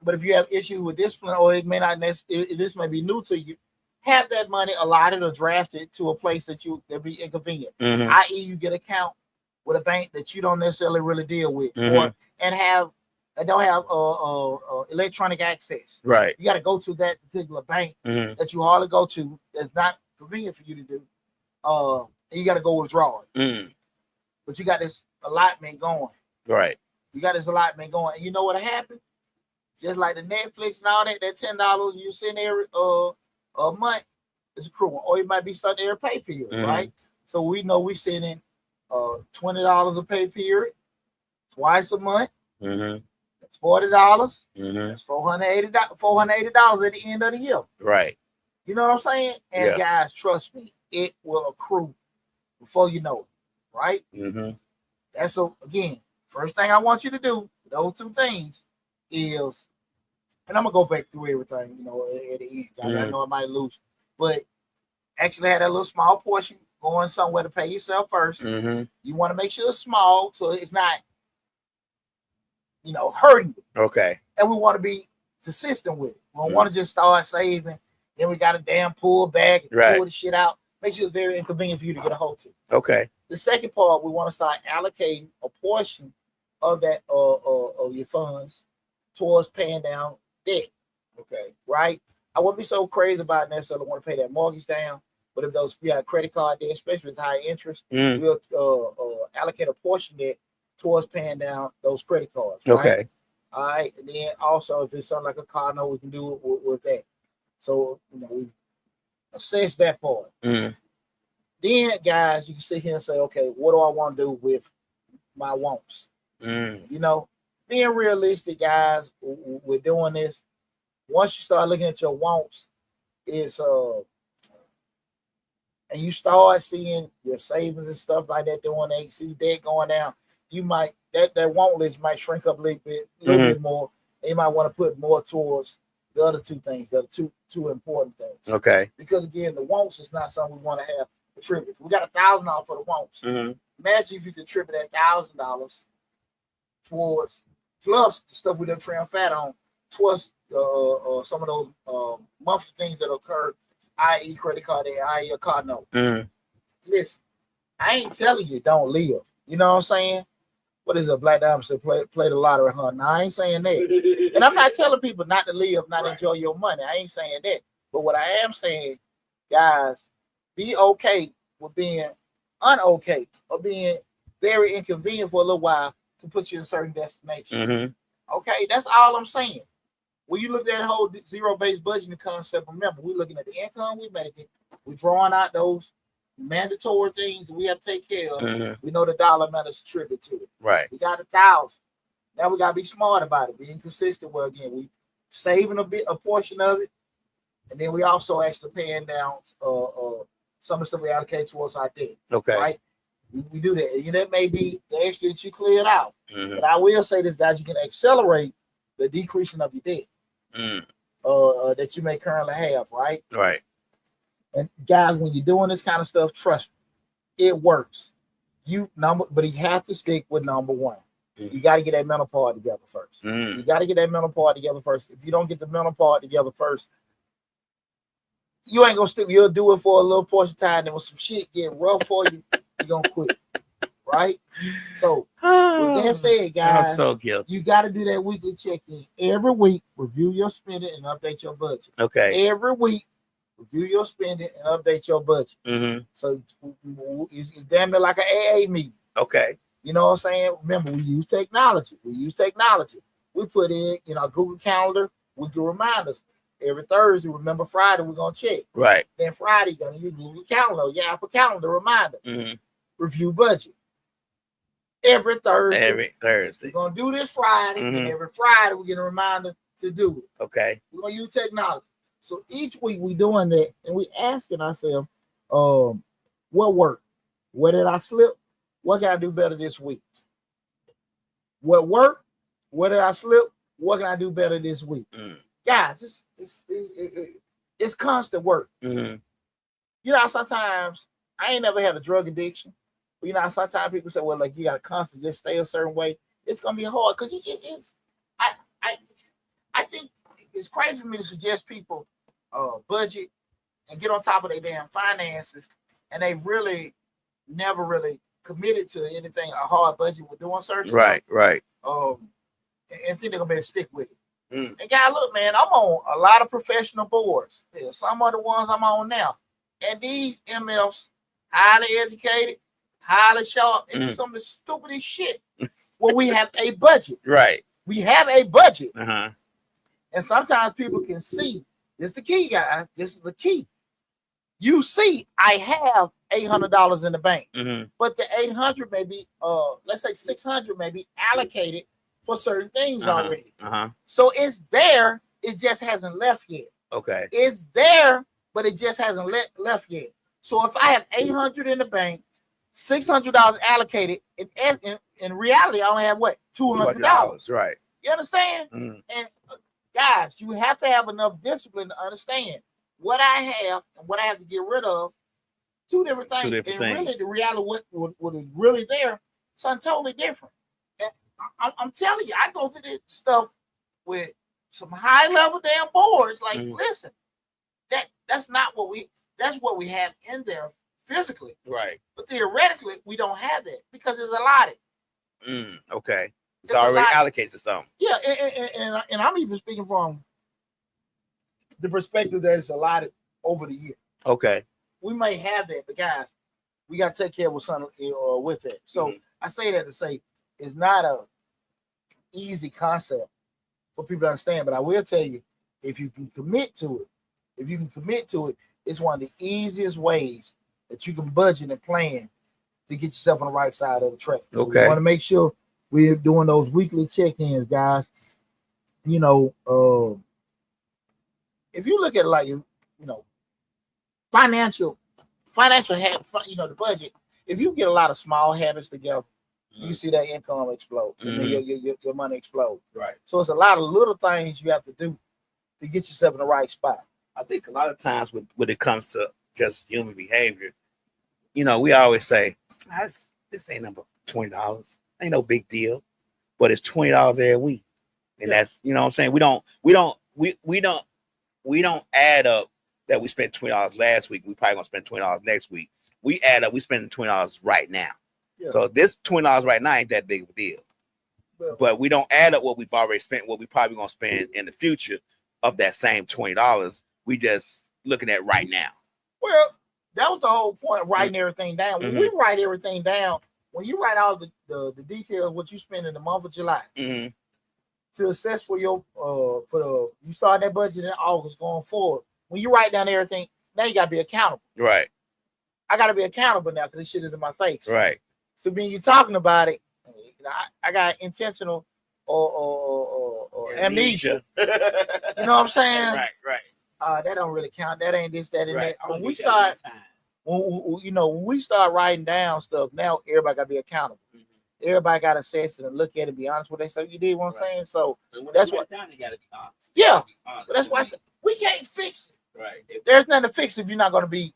But if you have issues with discipline, or it may not necessarily, this may be new to you, have that money allotted or drafted to a place that be inconvenient. I.e., you get an account with a bank that you don't necessarily really deal with, and don't have electronic access. Right. You got to go to that particular bank that you hardly go to. That's not convenient for you to do. And you got to go withdraw it. But you got this allotment going. Right. You got this allotment going, and you know what happened? Just like the Netflix and all that $10 you send every a month is accruing, or it might be something every pay period, right? So we know we sending $20 a pay period twice a month. That's $40. That's $480 at the end of the year. Right. You know what I'm saying? And guys, trust me, it will accrue before you know it, right? That's again, first thing I want you to do, those two things is, and I'm gonna go back through everything, at the end. I know I might lose, but actually had a little small portion going somewhere to pay yourself first. You want to make sure it's small so it's not, hurting you. Okay. And we want to be consistent with it. We don't want to just start saving, then we got to damn pull back and pull the shit out. Make sure it's very inconvenient for you to get a hold to. Okay. The second part, we want to start allocating a portion of that of your funds towards paying down debt. Okay, right? I wouldn't be so crazy about necessarily want to pay that mortgage down, but if we have credit card debt, especially with high interest, we'll allocate a portion of that towards paying down those credit cards. Right? Okay. All right, and then also if it's something like a car note, we can do it with that. So we assess that part. Then, guys, you can sit here and say, okay, what do I want to do with my wants? Being realistic, guys, we're doing this. Once you start looking at your wants, and you start seeing your savings and stuff like that doing that, you see debt going down, you might that want list might shrink up a little bit more. And you might want to put more towards the other two things, the other two important things. Okay. Because again, the wants is not something we want to have contributed. We got $1,000 for the wants. Imagine if you contribute that $1,000 towards plus the stuff we done trim fat on, towards some of those monthly things that occur, i.e. credit card debt, i.e. a car note. Listen, I ain't telling you don't live. You know what I'm saying? What is a Black Diamond said play the lottery, huh? No, I ain't saying that. And I'm not telling people not to live, not enjoy your money. I ain't saying that. But what I am saying, guys, be okay with being unokay or being very inconvenient for a little while to put you in a certain destination. Okay, that's all I'm saying. When you look at the whole zero-based budgeting concept, remember, we're looking at the income we're making. We're drawing out those mandatory things that we have to take care of. We know the dollar amount is attributed to it. Right. We got 1,000. Now we got to be smart about it, being consistent. Well, again, we saving a portion of it, and then we also actually paying down some of the stuff we allocate towards our debt. Okay. Right? We do that. And that may be the extra that you cleared out. But I will say this, guys, you can accelerate the decreasing of your debt that you may currently have, right? Right. And guys, when you're doing this kind of stuff, trust me, it works. But you have to stick with number one. You got to get that mental part together first. You got to get that mental part together first. If you don't get the mental part together first, you ain't gonna stick. You'll do it for a little portion of time. Then when some shit get rough for you, you're gonna quit. Right? So with that said, guys, I'm so guilty. you got to do that weekly check-in every week. Review your spending and update your budget. Okay. Every week, review your spending and update your budget. Mm-hmm. So it's damn near like an AA meeting. Okay. You know what I'm saying? Remember, we use technology. We put in our Google Calendar. We can remind us every Thursday. Remember Friday, we're gonna check. Right. Then Friday, you're gonna use Google Calendar. Yeah, Apple Calendar reminder. Mm-hmm. Review budget. Every Thursday. We're gonna do this Friday, Mm-hmm. and every Friday we get a reminder to do it. Okay. We're gonna use technology. So each week we doing that, and we asking ourselves, what worked? Where did I slip? What can I do better this week? What worked? Where did I slip? What can I do better this week? Mm. Guys, it's constant work. Mm-hmm. You know, sometimes I ain't never had a drug addiction. But, you know, sometimes people say, well, like you got to constantly just stay a certain way. It's gonna be hard because I think it's crazy for me to suggest people budget and get on top of their damn finances, and they've really never really committed to anything a hard budget with doing certain stuff. Right. And think they're gonna be able to stick with it. Mm. And guys, look, man, I'm on a lot of professional boards. Some of the ones I'm on now, and these MFs highly educated, highly sharp, and do some of the stupidest shit. Well, we have a budget. Right. We have a budget. Uh-huh. And sometimes people can see. This is the key, guys. This is the key. You see, I have $800 in the bank, but the 800 may be, let's say 600 may be allocated for certain things already. So it's there. It just hasn't left yet. Okay. It's there, but it just hasn't left yet. So if I have 800 in the bank, $600 allocated, in reality, I only have what? $200. Right. You understand? And guys, you have to have enough discipline to understand what I have and what I have to get rid of. Two different things. Really, the reality, what is really there, something totally different. And I'm telling you, I go through this stuff with some high level damn boards. Like, listen, that's what we have in there physically. Right. But theoretically, we don't have that because it's allotted. Okay. It's already allocated to something. Yeah, and I'm even speaking from the perspective that it's allotted over the year. Okay. We may have that, but guys, we got to take care of something with it. So I say that to say it's not a easy concept for people to understand, but I will tell you, if you can commit to it, it's one of the easiest ways that you can budget and plan to get yourself on the right side of the track. So okay. We want to make sure we're doing those weekly check-ins, guys. You know, if you look at financial the budget. If you get a lot of small habits together, you see that income explode. And then your money explode. Right. So it's a lot of little things you have to do to get yourself in the right spot. I think a lot of times when it comes to just human behavior, we always say, this ain't number $20. Ain't no big deal. But it's $20 every week. And that's, what I'm saying? We don't add up that we spent $20 last week. We probably gonna spend $20 next week. We add up, we spending $20 right now. Yeah. So this $20 right now ain't that big of a deal. Well, but we don't add up what we've already spent, what we probably gonna spend in the future of that same $20. We just looking at right now. Well, that was the whole point of writing everything down. When we write everything down, when you write all the details, what you spend in the month of July, to assess for your you start that budget in August going forward. When you write down everything, now you gotta be accountable. Right. I gotta be accountable now because this shit is in my face. Right. So when you're talking about it, I got intentional or amnesia. You know what I'm saying? Right. That don't really count. That ain't this, that, and that. When we start writing down stuff, now everybody gotta be accountable. Everybody got to assess it and look at it and be honest with themselves. You did what I'm saying? So that's what. Down, you got to be honest. Yeah, but that's why I said we can't fix it. Right. There's nothing to fix if you're not going to be,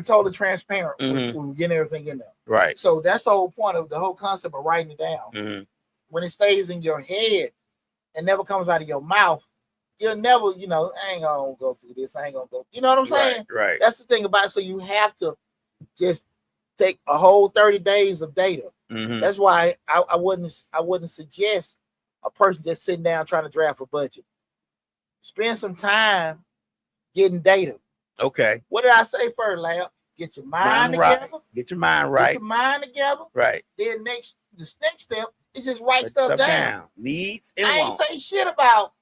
totally transparent when we getting everything in there. Right. So that's the whole point of the whole concept of writing it down. When it stays in your head and never comes out of your mouth, you'll never, I ain't gonna go through this. I ain't gonna go. You know what I'm saying? Right. That's the thing about it. So you have to just take a whole 30 days of data. Mm-hmm. That's why I wouldn't suggest a person just sitting down trying to draft a budget. Spend some time getting data. Okay. What did I say first, Lab? Get your mind together. Get your mind right. Get your mind together. Right. Then the next step is just write stuff down. Needs and wants. I ain't say shit about,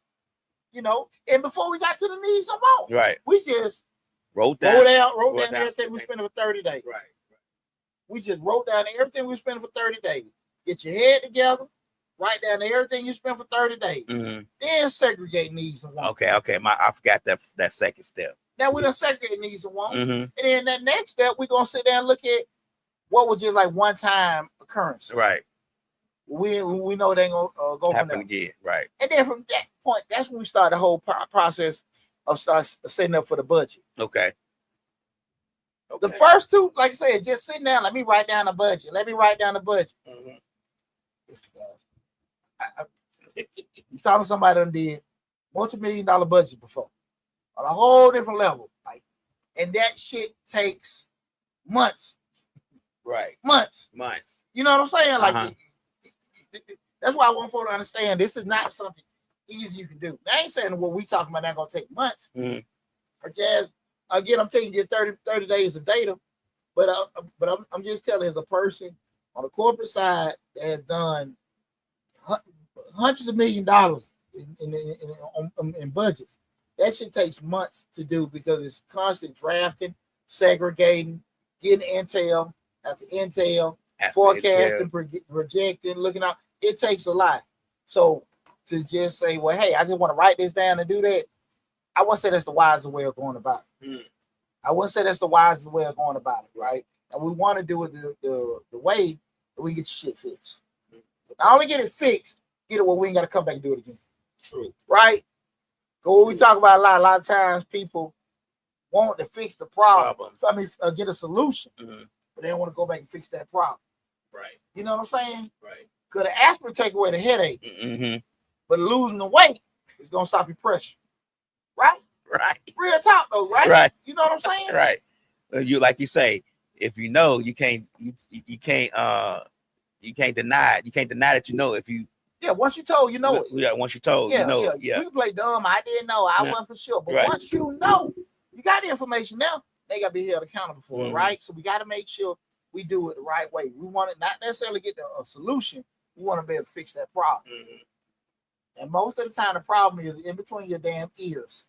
and before we got to the needs and wants. Right. We just wrote down everything we spending for 30 days. Right. We just wrote down everything we spending for 30 days. Get your head together. Write down everything you spend for 30 days. Mm-hmm. Then segregate needs and wants. Okay. I forgot that second step. Now we done segregate needs and wants. Mm-hmm. And then that next step, we're going to sit down and look at what was just like one-time occurrence. Right. We know they ain't going to go from there. Again. Right. And then from that point, that's when we start the whole process of start setting up for the budget. Okay. The first two, like I said, just sitting down. Let me write down the budget. Mm-hmm. You talking to somebody that did multi-million-dollar budget before on a whole different level, like, and that shit takes months. Right. Months. You know what I'm saying? Like, that's why I want folks to understand this is not something easy you can do. I ain't saying what we talking about not gonna take months. Mm-hmm. Again, I'm taking you 30 days of data, but I'm just telling as a person on the corporate side that has done hundreds of $millions in budgets. That shit takes months to do because it's constant drafting, segregating, getting intel after intel, forecasting, projecting, looking out. It takes a lot. So to just say, well, hey, I just want to write this down and do that, I wouldn't say that's the wisest way of going about it. Mm. I wouldn't say that's the wisest way of going about it, right? And we want to do it the way that we get your shit fixed. Not only get it fixed, get it where we ain't got to come back and do it again. True. Right? So what we talk about a lot of times people want to fix the problem. Get a solution, but they don't want to go back and fix that problem. Right. You know what I'm saying? Right. Because the aspirin take away the headache, mm-hmm. but losing the weight is going to stop your pressure. Right? Right. Real talk though, right? Right. You know what I'm saying? Right. You like you say, if you know, you can't deny it. You can't deny that you know if you. Yeah, once you told, you know it. Yeah, once you told, you know it. Yeah. You can play dumb. I didn't know. I wasn't for sure. But once you know, you got the information now, they got to be held accountable for it, right? So we got to make sure we do it the right way. We want to not necessarily get a solution. We want to be able to fix that problem. Mm-hmm. And most of the time, the problem is in between your damn ears.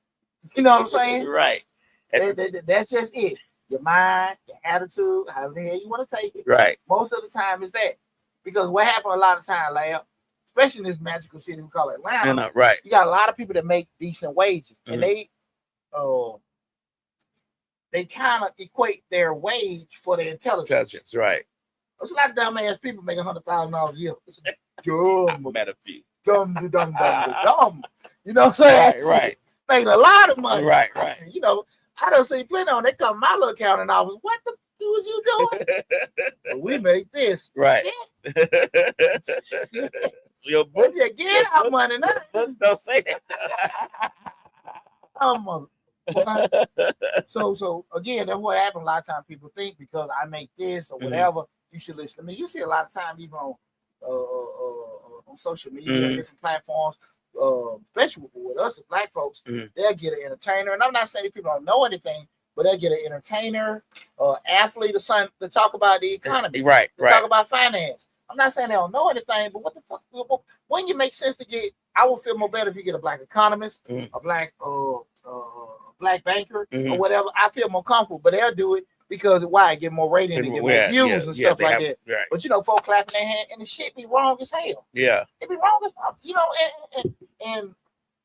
You know what I'm saying? Right. That's just it. Your mind, your attitude, however the hell you want to take it. Right. Most of the time is that. Because what happened a lot of times, Lab, especially in this magical city we call Atlanta, right. You got a lot of people that make decent wages, and they kind of equate their wage for their intelligence. Right. There's a lot of dumbass people making $100,000 a year. Dumb. I met a few. Dumb. You know what I'm saying? Right. Making a lot of money. Right. You know, I don't see plenty on. They come my little accounting office. What the was you doing? Well, we make this. Right. Yeah. Your books, get our money now. Books don't say that. So again, that's what happens. A lot of times people think because I make this or whatever, you should listen to me. You see a lot of time even on social media, different platforms, especially with us as Black folks, they'll get an entertainer. And I'm not saying people don't know anything, but they'll get an entertainer, athlete, or something to talk about the economy, right? Talk about finance. I'm not saying they don't know anything, but what the fuck? When you make sense to get, I would feel more better if you get a Black economist, a Black banker, or whatever. I feel more comfortable, but they'll do it because why? Get more rating and get more views and stuff like that. Right. But you know, folks clapping their hand and the shit be wrong as hell. Yeah, it be wrong as fuck. You know, and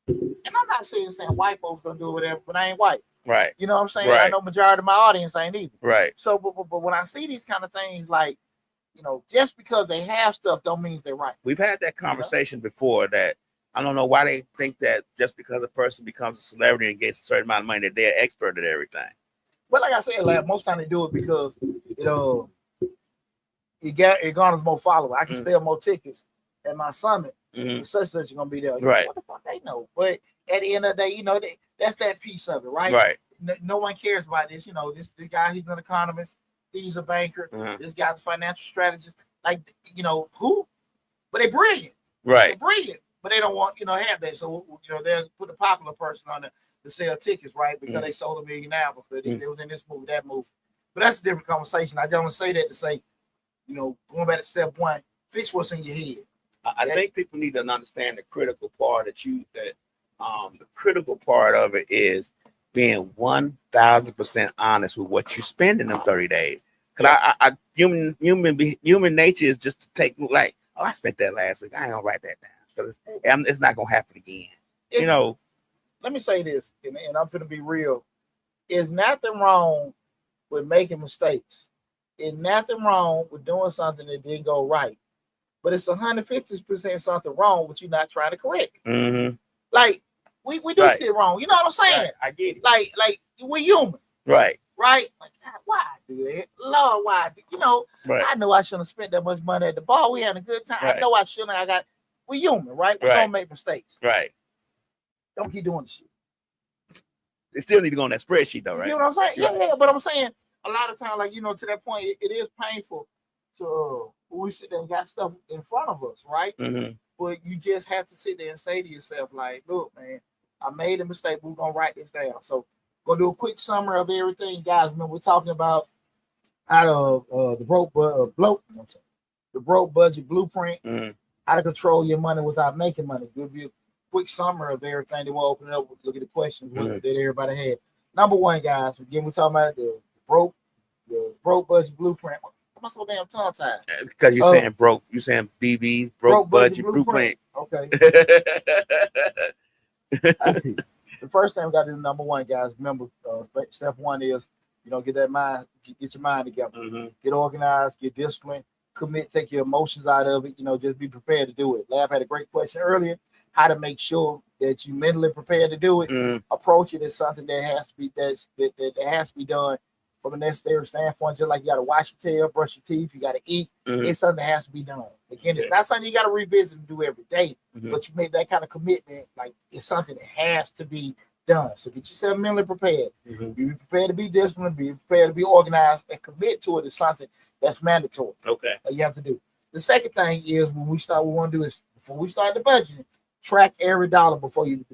I'm not saying white folks gonna do whatever, but I ain't white. Right. You know what I'm saying? Right. I know majority of my audience ain't either. Right. So, but when I see these kind of things, like, you know, just because they have stuff don't mean they're right. We've had that conversation before that I don't know why they think that just because a person becomes a celebrity and gets a certain amount of money that they're expert at everything. Well, like I said, most time they do it because it garners more followers. I can sell more tickets at my summit Such is gonna be there. Right. What the fuck they know? But at the end of the day, that's that piece of it, right? Right. No one cares about this. This guy, he's an economist, he's a banker, this guy's a financial strategist. Like, who? But they're brilliant. Right. They're brilliant, but they don't want, have that. So, they'll put a popular person on to sell tickets, right? Because they sold $1 million albums. They was in this movie, that movie. But that's a different conversation. I just want to say that to say, going back to step one, fix what's in your head. I think people need to understand the critical part the critical part of it is being 1,000% honest with what you spend in them 30 days. Because human nature is just to take like, oh, I spent that last week. I ain't gonna write that down because it's not gonna happen again. Let me say this, and I'm gonna be real. There's nothing wrong with making mistakes. There's nothing wrong with doing something that didn't go right. But it's 150% something wrong with you not trying to correct. Mm-hmm. Like we do shit wrong. You know what I'm saying? Right. I get it. Like we're human. Right. Right? Like, God, why do that? Lord, why? Right. I know I shouldn't have spent that much money at the bar. We had a good time. Right. I know I shouldn't. We're human, right? We're gonna make mistakes. Right. Don't keep doing the shit. They still need to go on that spreadsheet though, right? You know what I'm saying? Right. Yeah, but I'm saying a lot of times, like, to that point, it is painful to when we sit there and got stuff in front of us, right? Mm-hmm. But you just have to sit there and say to yourself, like, look, man, I made a mistake. We're gonna write this down. So gonna do a quick summary of everything, guys. Remember, we're talking about out of the broke budget blueprint, how to control your money without making money. Give you a quick summary of everything. Then we'll open it up. Look at the questions that everybody had. Number one, guys. Again, we're talking about the broke budget blueprint. I'm so damn tongue tied. Because you're saying broke. You're saying BB broke budget blueprint. Okay. The first thing we got to do, number one, guys. Remember, step one is get your mind together, get organized, get disciplined, commit, take your emotions out of it. Just be prepared to do it. Lab had a great question earlier. How to make sure that you mentally prepared to do it. Approach it as something that has to be that has to be done from a necessary standpoint. Just like you got to wash your tail, brush your teeth, you got to eat. It's something that has to be done. Again, it's not something you got to revisit and do every day, but you make that kind of commitment. Like, it's something that has to be done. So get yourself mentally prepared. Be prepared to be disciplined. Be prepared to be organized, and commit to it as something that's mandatory. Okay, that you have to do. The second thing is what we want to do is before we start the budgeting, track every dollar before you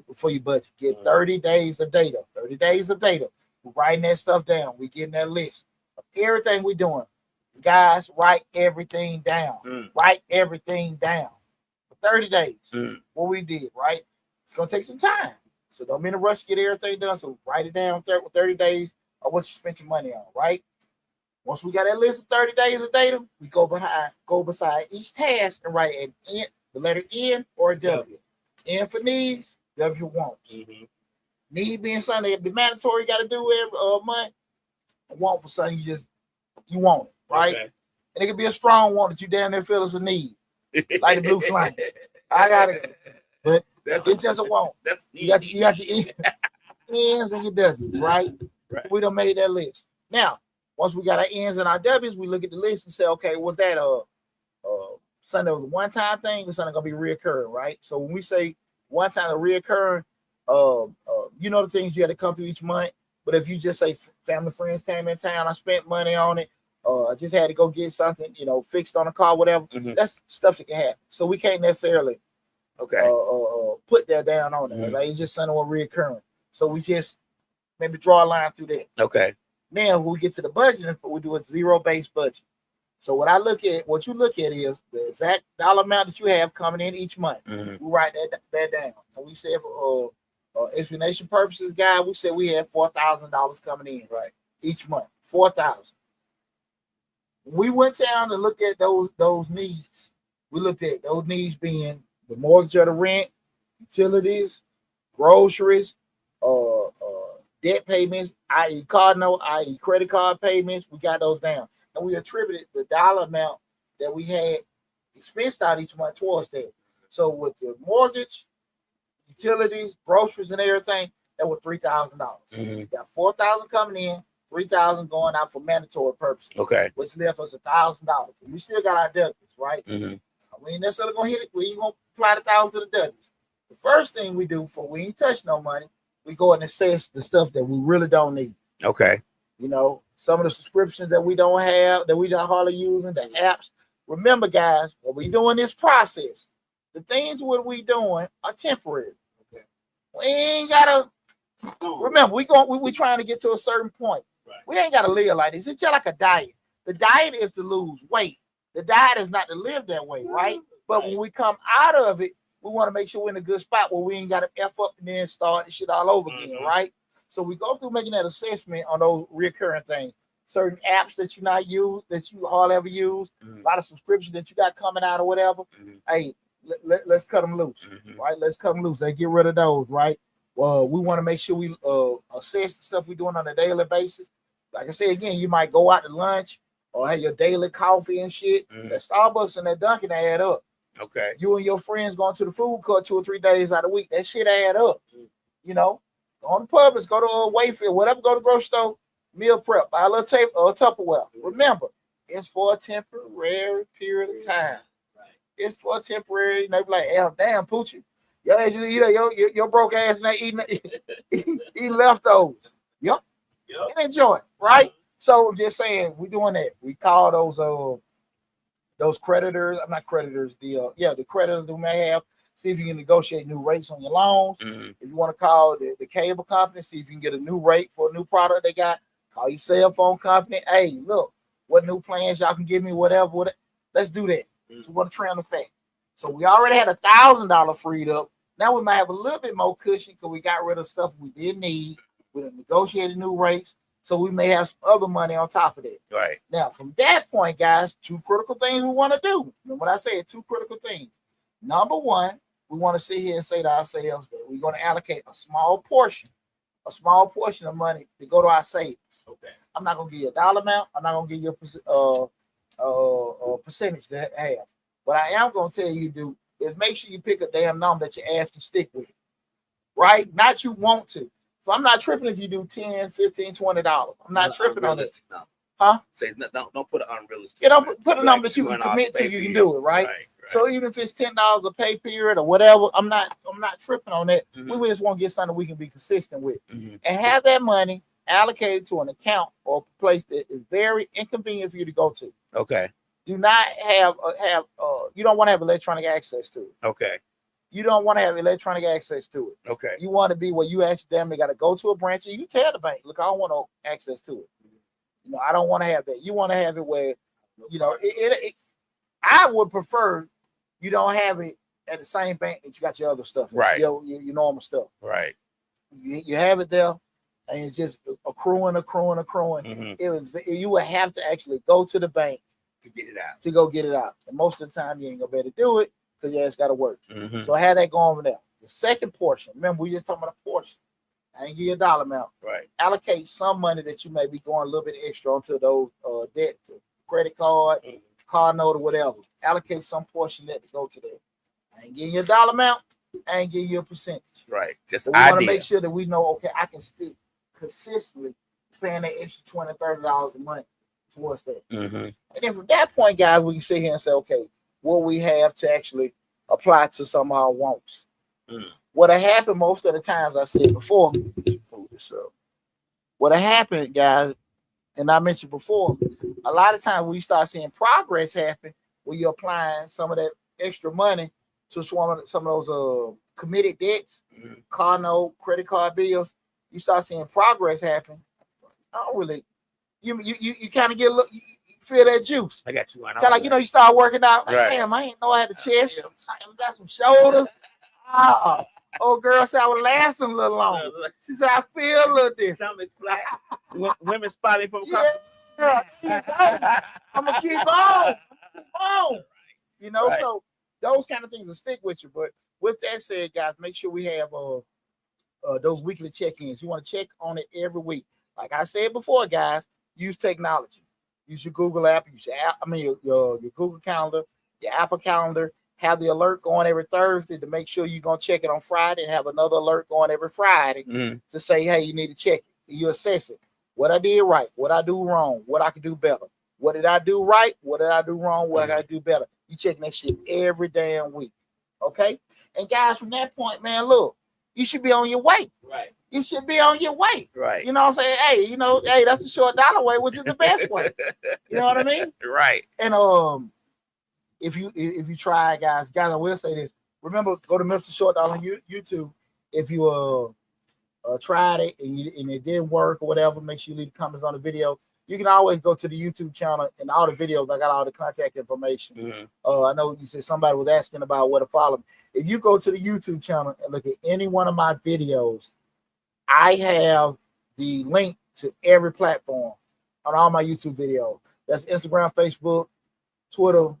budget. Get 30 days of data. 30 days of data. We're writing that stuff down. We're getting that list of everything we're doing. Guys, write everything down. Write everything down for 30 days. What we did, right? It's gonna take some time. So don't be in a rush to get everything done. So write it down 30 days of what you spent your money on, right? Once we got that list of 30 days of data, we go beside each task and write an N, the letter N or a W. N for needs, W for wants. Need being something that be mandatory, you got to do every month. Want for something you want it, right? Okay. And it could be a strong want that you damn near feel as a need, like the blue flame. I got it, but it's just a want. You got your N's and your W's, right? We done made that list. Now, once we got our N's and our W's, we look at the list and say, okay, was that something that was a one-time thing or something gonna be reoccurring, right? So when we say one time a reoccurring, the things you had to come through each month. But if you just say family friends came in town, I spent money on it, I just had to go get something, fixed on a car, whatever. That's stuff that can happen. So we can't necessarily put that down on there. Like, it's just something was reoccurring. So we just maybe draw a line through that. Okay. Now when we get to the budgeting, we do a zero-based budget. So what you look at is the exact dollar amount that you have coming in each month. We write that down. And we said for explanation purposes, guys, we said we had $4,000 coming in each month. 4,000. We went down and looked at those needs. We looked at those needs being the mortgage or the rent, utilities, groceries, debt payments, i.e. card note, i.e. credit card payments. We got those down. And we attributed the dollar amount that we had expensed out each month towards that. So with the mortgage, utilities, groceries, and everything, that was $3,000. Got $4,000 coming in, $3,000 going out for mandatory purposes. Okay. Which left us $1,000. We still got our W's, right? We ain't necessarily gonna hit it. We ain't gonna apply the thousands to the W's. The first thing we do before we ain't touch no money, we go and assess the stuff that we really don't need. Okay. You know, some of the subscriptions that we don't have, that we don't hardly using, the apps. Remember, guys, when we doing this process, the things what we doing are temporary. Okay. We ain't gotta remember we trying to get to a certain point. Right. We ain't gotta live like this. It's just like a diet. The diet is to lose weight. The diet is not to live that way, right? But when we come out of it, we want to make sure we're in a good spot where we ain't got to F up and then start the shit all over again, right? So we go through making that assessment on those recurring things. Certain apps that you not use, that you hardly ever use, a lot of subscriptions that you got coming out or whatever. Hey, let's cut them loose, right? Let's cut them loose. Let's get rid of those, right? Well, we want to make sure we assess the stuff we're doing on a daily basis. Like I said, again, you might go out to lunch or have your daily coffee and shit. That Starbucks and that Dunkin' add up. Okay. You and your friends going to the food court 2 or 3 days out of the week. That shit add up. You know, go on the Publix, go to Wayfield, whatever, go to the grocery store, meal prep, buy a little tape or Tupperware. Remember, it's for a temporary period of time. Right. It's for a temporary, they be like, damn, Poochie. Your broke ass not eating leftovers. Yep. And enjoy it, right? So I'm just saying, we're doing that. We call those creditors, I'm not creditors, the creditors who may have, see if you can negotiate new rates on your loans. If you want to call the cable company, see if you can get a new rate for a new product they got. Call your cell phone company. Hey, look, what new plans y'all can give me, whatever. Let's do that. So we want to trim the fat. So we already had $1,000 freed up. Now we might have a little bit more cushion because we got rid of stuff we didn't need. We done negotiated new rates. So we may have some other money on top of that. Right. Now, from that point, guys, 2 critical things we want to do. Remember what I said, 2 critical things. Number one, we want to sit here and say to ourselves that we're going to allocate a small portion of money to go to our savings. Okay. I'm not going to give you a dollar amount. I'm not going to give you a percentage to have. What I am going to tell you to do is make sure you pick a damn number that your ass can stick with. Right? Not you want to. So I'm not tripping if you do $10, $15, $20. I'm not tripping on this. Huh? Say don't put an unrealistic. Yeah, don't put a number that you can commit to. You can do it, right? So even if it's $10 a pay period or whatever, I'm not tripping on that. We just want to get something we can be consistent with, and have that money allocated to an account or a place that is very inconvenient for you to go to. Okay. Do not have you don't want to have electronic access to it. Okay. You don't want to have electronic access to it. Okay. You want to be where you actually damn near got to go to a branch and you tell the bank, look, I don't want no access to it. You know, I don't want to have that. You want to have it where, you know, I would prefer you don't have it at the same bank that you got your other stuff in, right? Your normal stuff. Right. You have it there and it's just accruing. You would have to actually go to the bank to get it out. To go get it out. And most of the time you ain't gonna be able to do it because your ass got to work. So I had that going over there. The second portion, remember we just talking about a portion. I ain't give you a dollar amount. Right. Allocate some money that you may be going a little bit extra onto those debt, credit card, car note, or whatever. Allocate some portion that to go to that. I ain't giving you a dollar amount. I ain't giving you a percentage. Right. Just we want to make sure that we know, okay, I can stick consistently paying that extra $20, $30 a month towards that. And then from that point, guys, we can sit here and say, okay, what we have to actually apply to some of our wants. What happened most of the times, I said before, what happened, guys, and I mentioned before, a lot of times we start seeing progress happen when you're applying some of that extra money to some of those committed debts, car note, credit card bills. You start seeing progress happen. I don't really, you kind of get a look. Feel that juice. I got you. Kind of like, you know, you start working out. Like, damn, I ain't know I had a chest. I got some shoulders. Old girl said I would last a little longer. She said I feel a little different. Stomach flat. Women spot me from I'm gonna keep on. You know, so those kind of things will stick with you. But with that said, guys, make sure we have those weekly check-ins. You want to check on it every week. Like I said before, guys, use technology. Use your Google app. Use your Google Calendar, your Apple Calendar. Have the alert going every Thursday to make sure you're going to check it on Friday and have another alert going every Friday to say, hey, you need to check it. You assess it. What I did right, what I do wrong, what I could do better. What did I do right? What did I do wrong? What I got to do better? You checking that shit every damn week. Okay, and guys, from that point, man, look, you should be on your way. Right. You should be on your way. Right. You know what I'm saying? Hey, hey, that's the short dollar way, which is the best way. You know what I mean? Right. And if you try, guys, I will say this. Remember, go to Mr. Short Dollar on YouTube. If you tried it and it didn't work or whatever, make sure you leave comments on the video. You can always go to the YouTube channel and all the videos. I got all the contact information. Mm-hmm. I know you said somebody was asking about where to follow me. If you go to the YouTube channel and look at any one of my videos, I have the link to every platform on all my YouTube videos. That's Instagram, Facebook, Twitter,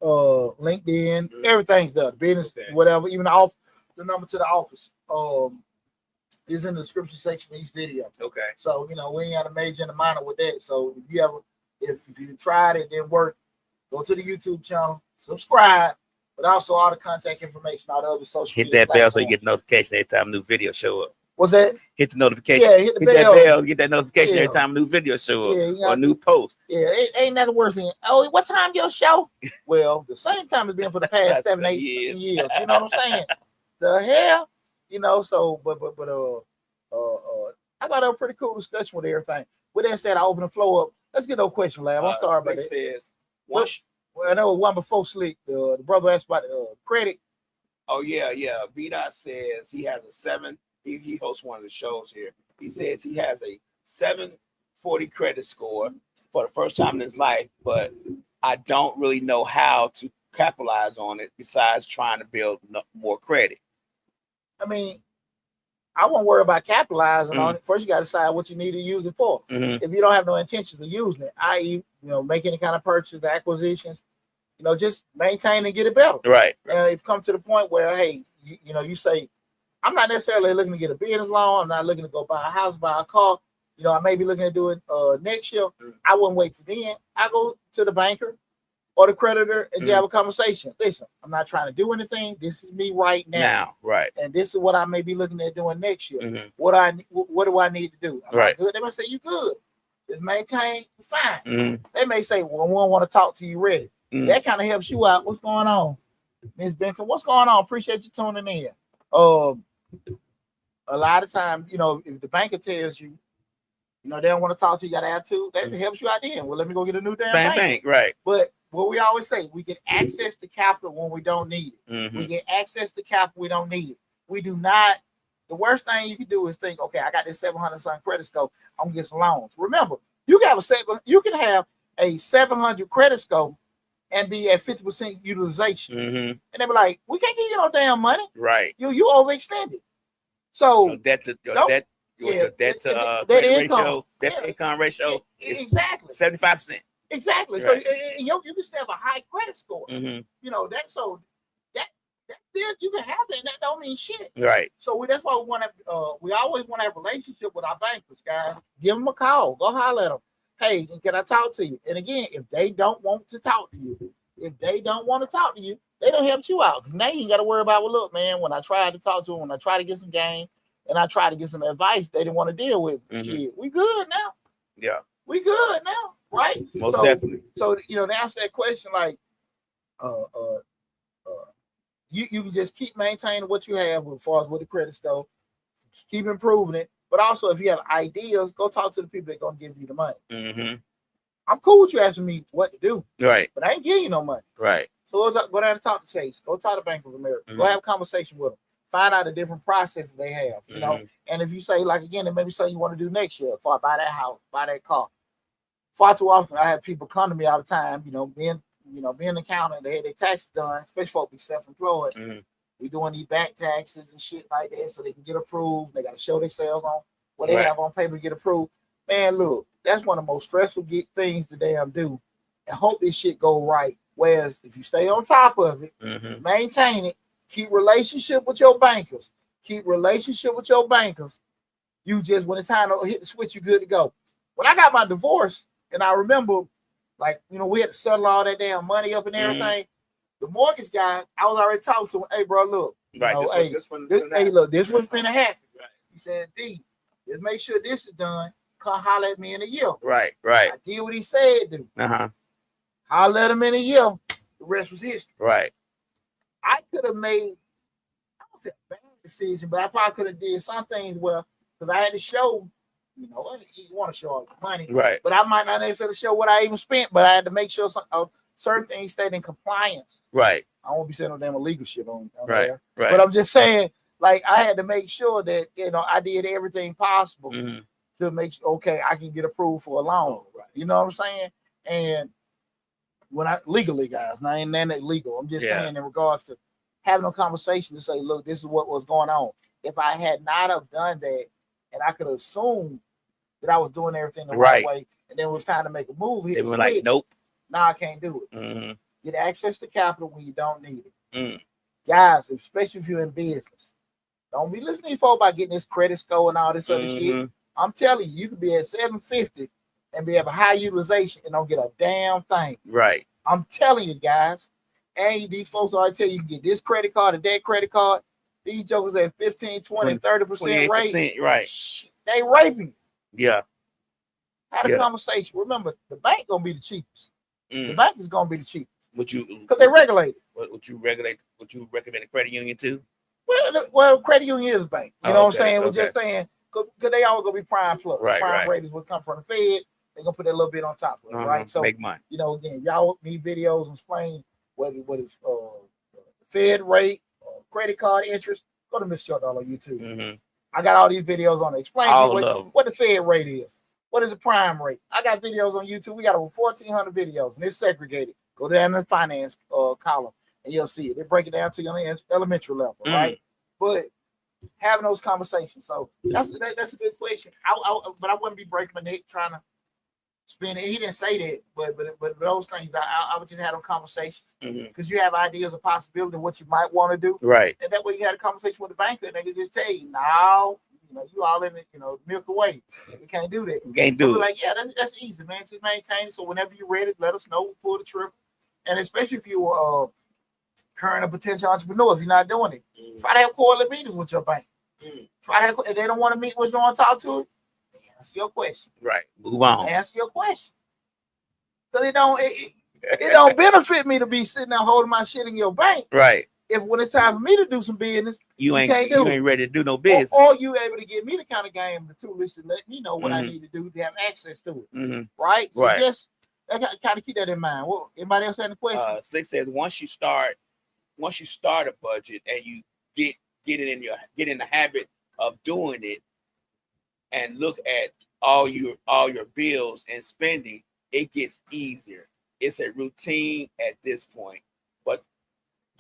LinkedIn, everything's there. Business, whatever, even the number to the office. Is in the description section of each video. Okay. So we ain't got a major and a minor with that. So if you tried it, didn't work, go to the YouTube channel, subscribe, but also all the contact information, all the other social hit media that bell platforms. so you get notification every time a new video show up. What's that? Hit the notification. Yeah, hit the bell. That bell. Get that notification every time a new video show up or a new post. Yeah, it ain't nothing worse than, oh, what time your show? Well, the same time it's been for the past 7-8 years. You know what I'm saying? The hell? So but I got a pretty cool discussion with everything. With that said, I open the floor up. Let's get no question, lab. I'm sorry about that. Says, well, I know one before Slick, the brother asked about credit. Oh yeah. B-Dot says he has a 7. He hosts one of the shows here. He says he has a 740 credit score for the first time in his life, but I don't really know how to capitalize on it besides trying to build more credit. I mean, I won't worry about capitalizing on it. First, you got to decide what you need to use it for. Mm-hmm. If you don't have no intention of using it, i.e., make any kind of purchase, acquisitions, just maintain and get it better. Right. If you come to the point where, hey, you say, I'm not necessarily looking to get a business loan. I'm not looking to go buy a house, buy a car. I may be looking to do it next year. I wouldn't wait till then. I go to the banker or the creditor and just have a conversation. Listen, I'm not trying to do anything. This is me right now. Right. And this is what I may be looking at doing next year. Mm-hmm. What do I need to do? Am I good? They may say, you good. Just maintain, fine. Mm-hmm. They may say, well, we don't want to talk to you ready. Mm-hmm. That kind of helps you out. What's going on? Ms. Benson, what's going on? Appreciate you tuning in. A lot of times, if the banker tells you, they don't want to talk to you, got attitude, that helps you out then. Well, let me go get a new damn bank. Right. But what we always say, we get access to capital when we don't need it. Mm-hmm. We get access to capital, we don't need it. We do not. The worst thing you can do is think, okay, I got this 700 something credit score, I'm gonna get some loans. Remember, you can have a 700 credit score and be at 50% utilization. Mm-hmm. And they be like, we can't give you no damn money. Right. You overextended. So that income ratio is exactly 75%. Exactly. Right. So you can still have a high credit score. Mm-hmm. That you can have that. That don't mean shit. Right. So that's why we always want to have a relationship with our bankers, guys. Give them a call. Go holler at them. Hey, can I talk to you? And again, if they don't want to talk to you, they don't help you out. Now you ain't got to worry about, well, look, man, when I tried to talk to them, when I tried to get some game and I tried to get some advice, they didn't want to deal with it. Mm-hmm. Shit, we good now. Yeah. We good now, right? Most definitely. So, to answer that question, like, you can just keep maintaining what you have as far as with the credit score, keep improving it. But also, if you have ideas, go talk to the people that are going to give you the money. Mm-hmm. I'm cool with you asking me what to do. Right. But I ain't giving you no money. Right. So go down and talk to Chase. Go talk to Bank of America. Mm-hmm. Go have a conversation with them. Find out the different processes they have, you know. And if you say, like, again, it may be something you want to do next year, before I buy that house, buy that car. Far too often, I have people come to me all the time, being an accountant, they had their taxes done, especially folks be self-employed. Mm-hmm. We doing these back taxes and shit like that so they can get approved. They got to show themselves on what they have on paper to get approved. Man, look, that's one of the most stressful things to damn do. And hope this shit go right. Whereas if you stay on top of it, maintain it, keep relationship with your bankers. You just, when it's time to hit the switch, you good to go. When I got my divorce, and I remember, like, we had to settle all that damn money up and everything. The mortgage guy, I was already talking to him. Hey, bro, look. This one's finna happen. Right. He said, D, just make sure this is done. Come holler at me in a year. Right. I did what he said, dude. Holler at him in a year. The rest was history. Right. I could have made, I don't say a bad decision, but I probably could have did some things well because I had to show, you want to show all the money, Right. but I might not necessarily show what I even spent, but I had to make sure certain things stayed in compliance. Right. I won't be saying no damn illegal shit on Right. there. Right. But I'm just saying, like, I had to make sure that, I did everything possible to make sure, okay, I can get approved for a loan. Right. You know what I'm saying? And when legally, guys, now ain't that illegal. I'm just saying in regards to having a conversation to say, look, this is what was going on. If I had not have done that, and I could assume that I was doing everything the right way, and then it was time to make a move, they were like, nope. Now I can't do it. Mm-hmm. Get access to capital when you don't need it. Mm. Guys, especially if you're in business, don't be listening to folks about getting this credit score and all this other shit. I'm telling you, you could be at 750 and be have a high utilization and don't get a damn thing. Right. I'm telling you, guys. And these folks always tell you can get this credit card and that credit card. These jokers at 15, 20, 30% rate. Right. They raping you. Yeah. Had a conversation. Remember, the bank gonna be the cheapest. The bank is gonna be the cheapest. Because they regulate it. Would you recommend a credit union too? Well, credit union is a bank. You know what I'm saying? We're just saying because they all gonna be prime plus. Right, prime ratings will come from the Fed. They're gonna put that little bit on top of it, right? So make money. Again, y'all need videos and explain what is Fed rate, credit card interest. Go to Mr. Short Dollar on YouTube. I got all these videos on it. Explain what the Fed rate is. What is the prime rate? I got videos on YouTube. We got over 1,400 videos, and it's segregated. Go down to the finance column, and you'll see it. They break it down to your elementary level, right? But having those conversations. So that's a good question. But I wouldn't be breaking my neck trying to spin it. He didn't say that, but those things, I would just have those conversations because you have ideas of possibility of what you might want to do, right? And that way you had a conversation with the banker, and they could just tell you, no, you all in it, milk away. You can't do that. You can't do it. Like, yeah, that's easy, man. To maintain it. So whenever you're ready, let us know. We'll pull the trip. And especially if you're current or potential entrepreneur, if you're not doing it, try to have quarterly meetings with your bank. Try to have, if they don't want to meet with you, want to talk to it, answer your question. Right. Move on. Answer your question. Because it don't benefit me to be sitting there holding my shit in your bank. Right. If when it's time for me to do some business, you ain't ready to do no business. Or you able to give me the kind of game, the toolist to let me know what I need to do to have access to it. Right? So just kind of keep that in mind. Well, anybody else have any questions? Slick says once you start a budget and you get in the habit of doing it and look at all your bills and spending, it gets easier. It's a routine at this point.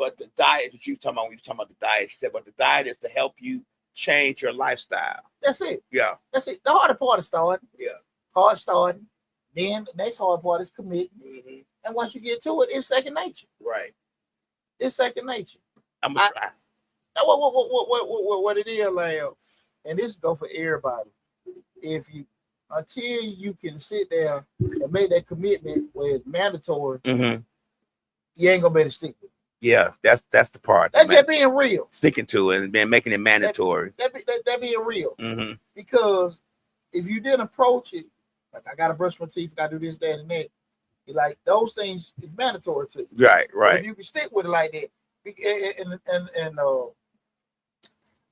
But the diet that you were talking about the diet. She said, but the diet is to help you change your lifestyle. That's it. Yeah. That's it. The harder part is starting. Yeah. Hard starting. Then the next hard part is committing. And once you get to it, it's second nature. Right. It's second nature. I'm gonna try. What it is, like, and this go for everybody. Until you can sit there and make that commitment where it's mandatory, you ain't gonna be able to stick with it. Yeah, that's the part. That's just being real. Sticking to it and then making it mandatory. That being real. Because if you didn't approach it, like I gotta brush my teeth, gotta do this, that, and that, you're like those things is mandatory to you. Right. But if you can stick with it like that, and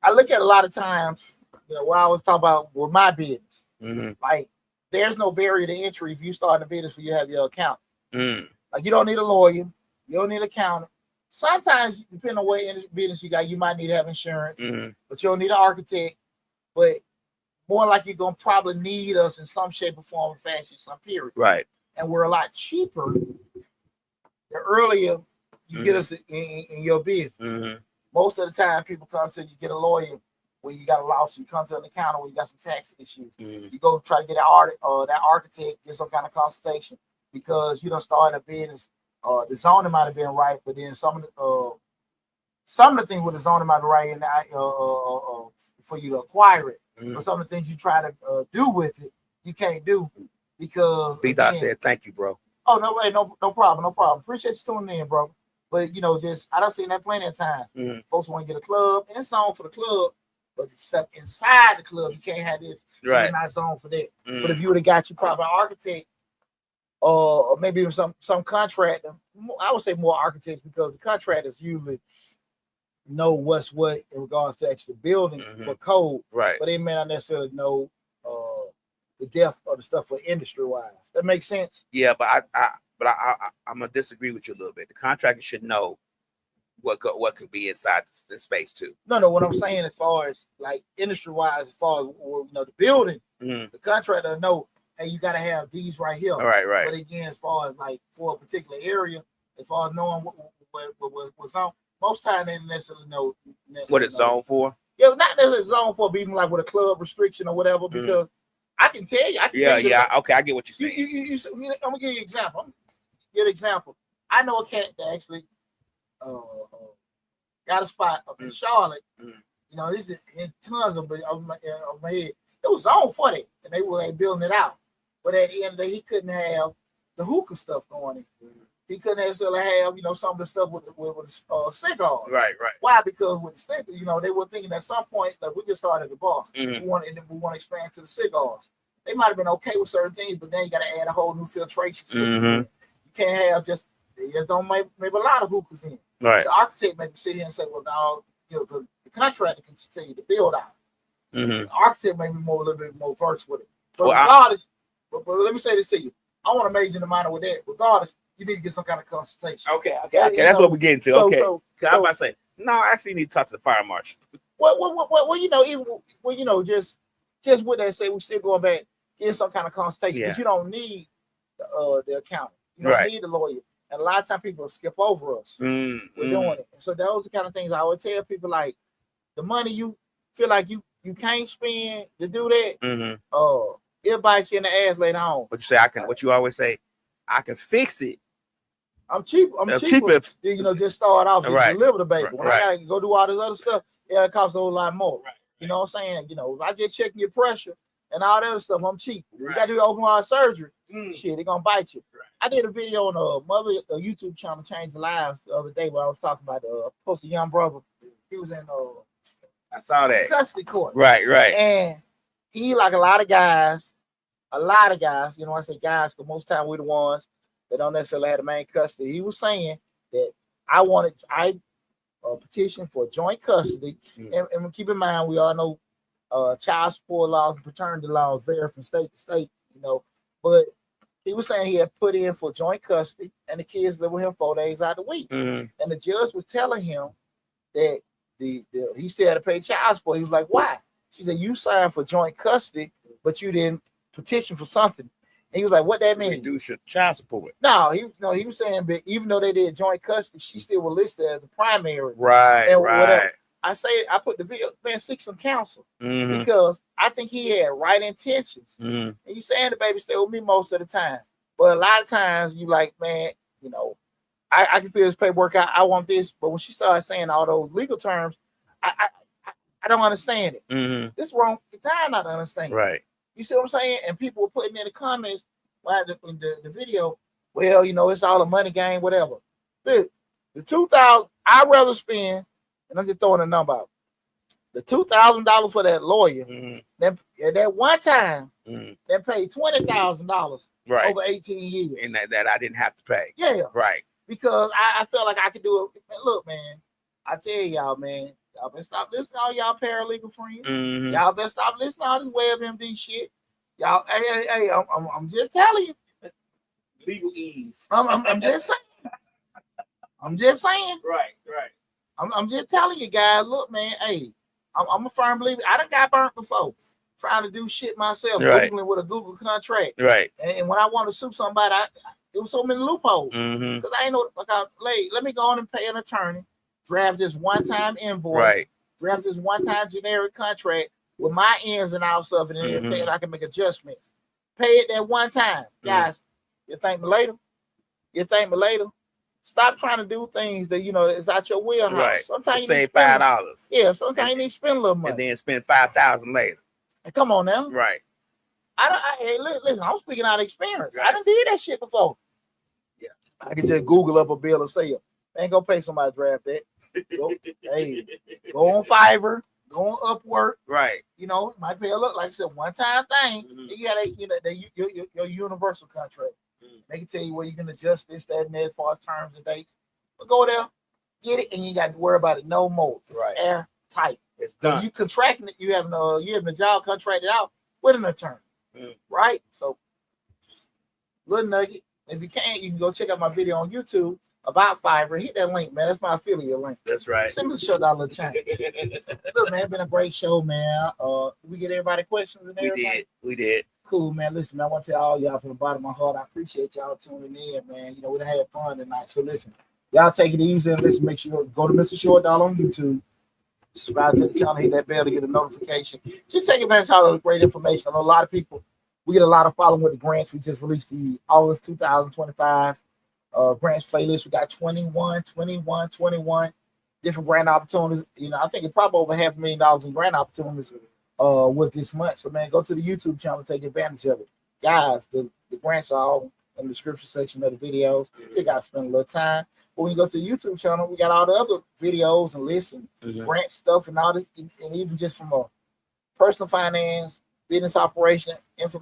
I look at a lot of times, what I was talking about with my business. Like there's no barrier to entry if you start a business where you have your account. Like you don't need a lawyer, you don't need an accountant. Sometimes, depending on what business you got, you might need to have insurance, but you don't need an architect. But more like you're gonna probably need us in some shape or form or fashion, some period. Right. And we're a lot cheaper the earlier you get us in your business. Most of the time, people come to you get a lawyer when you got a lawsuit. You come to an accountant when you got some tax issues. You go try to get that architect, get some kind of consultation because you don't start a business. The zoning might have been right, but then some of the things with the zoning might be right and for you to acquire it. But some of the things you try to do with it, you can't do because. B-Dot said, "Thank you, bro." Oh no way, no problem. Appreciate you tuning in, bro. But just I done seen that plenty of times. Folks want to get a club, and it's on for the club, but the stuff inside the club, you can't have this. Right. It's not zone for that. But if you would have got you probably an architect or maybe even some contractor. I would say more architects because the contractors usually know what's what in regards to actually building for code, right? But they may not necessarily know the depth of the stuff for industry wise. That makes sense. Yeah, but I'm gonna disagree with you a little bit. The contractor should know what could be inside the space too. No. What I'm saying, as far as like industry wise, as far as the building, the contractor know, hey, you got to have these right here. Right. But again, as far as like for a particular area, as far as knowing what's on, most time they don't necessarily know what it's zoned for. Yeah, not necessarily zoned for, but even like with a club restriction or whatever, because I can tell you. Okay, I get what you're saying. I'm gonna give you an example. I know a cat that actually got a spot up in Charlotte. This is in tons of my head. It was zoned for that, and they were building it out. But at the end of the day, he couldn't have the hookah stuff going in. He couldn't necessarily have, some of the stuff with cigars. Right. Why? Because with the cigars, they were thinking at some point, like, we just started at the bar. We want to expand to the cigars. They might have been okay with certain things, but then you got to add a whole new filtration system. You can't have they just don't make maybe a lot of hookahs in. Right. The architect maybe sit here and say, well, now, because the contractor can tell you to build out. The architect may be a little bit more versed with it. But regardless, but let me say this to you. I want to major in the minor with that. Regardless, you need to get some kind of consultation. Okay. That's what we're getting to. Okay. I'm about to say, no, I actually need to talk to the fire marshal. Just with that say, we're still going back, get some kind of consultation. Yeah. But you don't need the accountant. You don't need the lawyer. And a lot of times people skip over us. We're doing it. And so those are the kind of things I would tell people, like, the money you feel like you can't spend to do that, it bites you in the ass later on. But you say what you always say, I can fix it. I'm cheap. I'm cheaper. Just start off and deliver the baby. When I gotta go do all this other stuff, it costs a whole lot more. Right. You know what I'm saying? If I just checking your pressure and all that other stuff, I'm cheap. You gotta do open heart surgery. Shit, they're gonna bite you. Right. I did a video on a YouTube channel, Change the Lives, the other day where I was talking about posted young brother. He was in I saw that custody court. Right. And he, like a lot of guys, I say guys because most time we're the ones that don't necessarily have the main custody. He was saying that I petitioned for joint custody. And keep in mind, we all know child support laws and paternity laws vary from state to state, but he was saying he had put in for joint custody and the kids live with him 4 days out of the week. And the judge was telling him that he still had to pay child support. He was like, why? She said, you signed for joint custody, but you didn't petition for something. And he was like, what that mean? Reduce your child support. No, he was saying, but even though they did joint custody, she still was listed as the primary. Right. Whatever. I put the video, man, seek some counsel because I think he had right intentions. And he's saying the baby stay with me most of the time. But a lot of times you like, man, I can feel this paperwork. I want this. But when she started saying all those legal terms, I don't understand it. This is wrong for the time not to understand. Right. You see what I'm saying? And people were putting in the comments in the video, well, it's all a money game, whatever. The $2,000, I'd rather spend, and I'm just throwing a number out. The $2,000 for that lawyer, that one time, they paid $20,000 over 18 years. And that I didn't have to pay. Yeah. Right. Because I felt like I could do it. Man, look, man, I tell y'all, man, y'all better stop listening to all y'all paralegal friends. Y'all better stop listening to all this WebMD shit. Y'all, hey, I'm just telling you. Legal ease. I'm just saying. I'm just saying. Right. I'm just telling you guys, look, man, hey, I'm a firm believer. I done got burnt before trying to do shit myself, Googling with a Google contract. Right. And when I want to sue somebody, it was so many loopholes. Because I ain't know, let me go on and pay an attorney, draft this one-time invoice, draft this one-time generic contract with my ins and outs of it, and everything, I can make adjustments. Pay it that one time. Guys, you thank me later. Stop trying to do things that it's out your wheelhouse. Right. Sometimes you save $5. Yeah, sometimes you need to spend a little money. And then spend $5,000 later. Come on now. Right. Hey, listen, I'm speaking out of experience. Right. I done did that shit before. Yeah. I can just Google up a bill of sale. Ain't gonna pay somebody to draft that. Go on Fiverr, go on Upwork. Right. Might pay a look like I said, one time thing. You got your universal contract. They can tell you where you can adjust this, that, and that as far as terms and dates. But go there, get it, and you got to worry about it no more. It's airtight. It's So done. you contracting it, you having the job contracted out with an attorney, right? So, little nugget. If you can't, you can go check out my video on YouTube about Fiverr. Hit that link, man. That's my affiliate link. That's right. Send me $1 little change. Look, man, it's been a great show, man. We get everybody questions and everything. We did. Cool, man. Listen, man, I want to tell all y'all from the bottom of my heart, I appreciate y'all tuning in, man. You know, we done had fun tonight. So listen, y'all take it easy and listen. Make sure you go to Mr. Short Dollar on YouTube. Subscribe to the channel, hit that bell to get a notification. Just take advantage of all the great information. I know a lot of people, we get a lot of following with the grants. We just released the August 2025 grants playlist. We got 21 different grant opportunities. You know, I think it's probably over $500,000 in grant opportunities with this month. So, man, go to the YouTube channel and take advantage of it. Guys, the grants are all in the description section of the videos. You got to spend a little time. But when you go to the YouTube channel, we got all the other videos and lists and grant stuff and all this, and even just from a personal finance, business operation, it's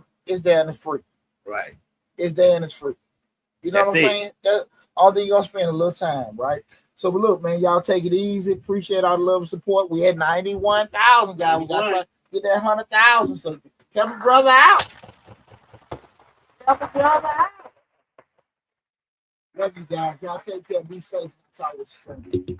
there and it's free. Right. It's there and it's free. You know what I'm saying? That's all thing you're going to spend a little time, right? So, but look, man, y'all take it easy. Appreciate all the love and support. We had 91,000, guys. We got to try to get that 100,000. So, help a brother out. Help a brother out. Love you guys. Y'all take care. Be safe. Talk with you soon.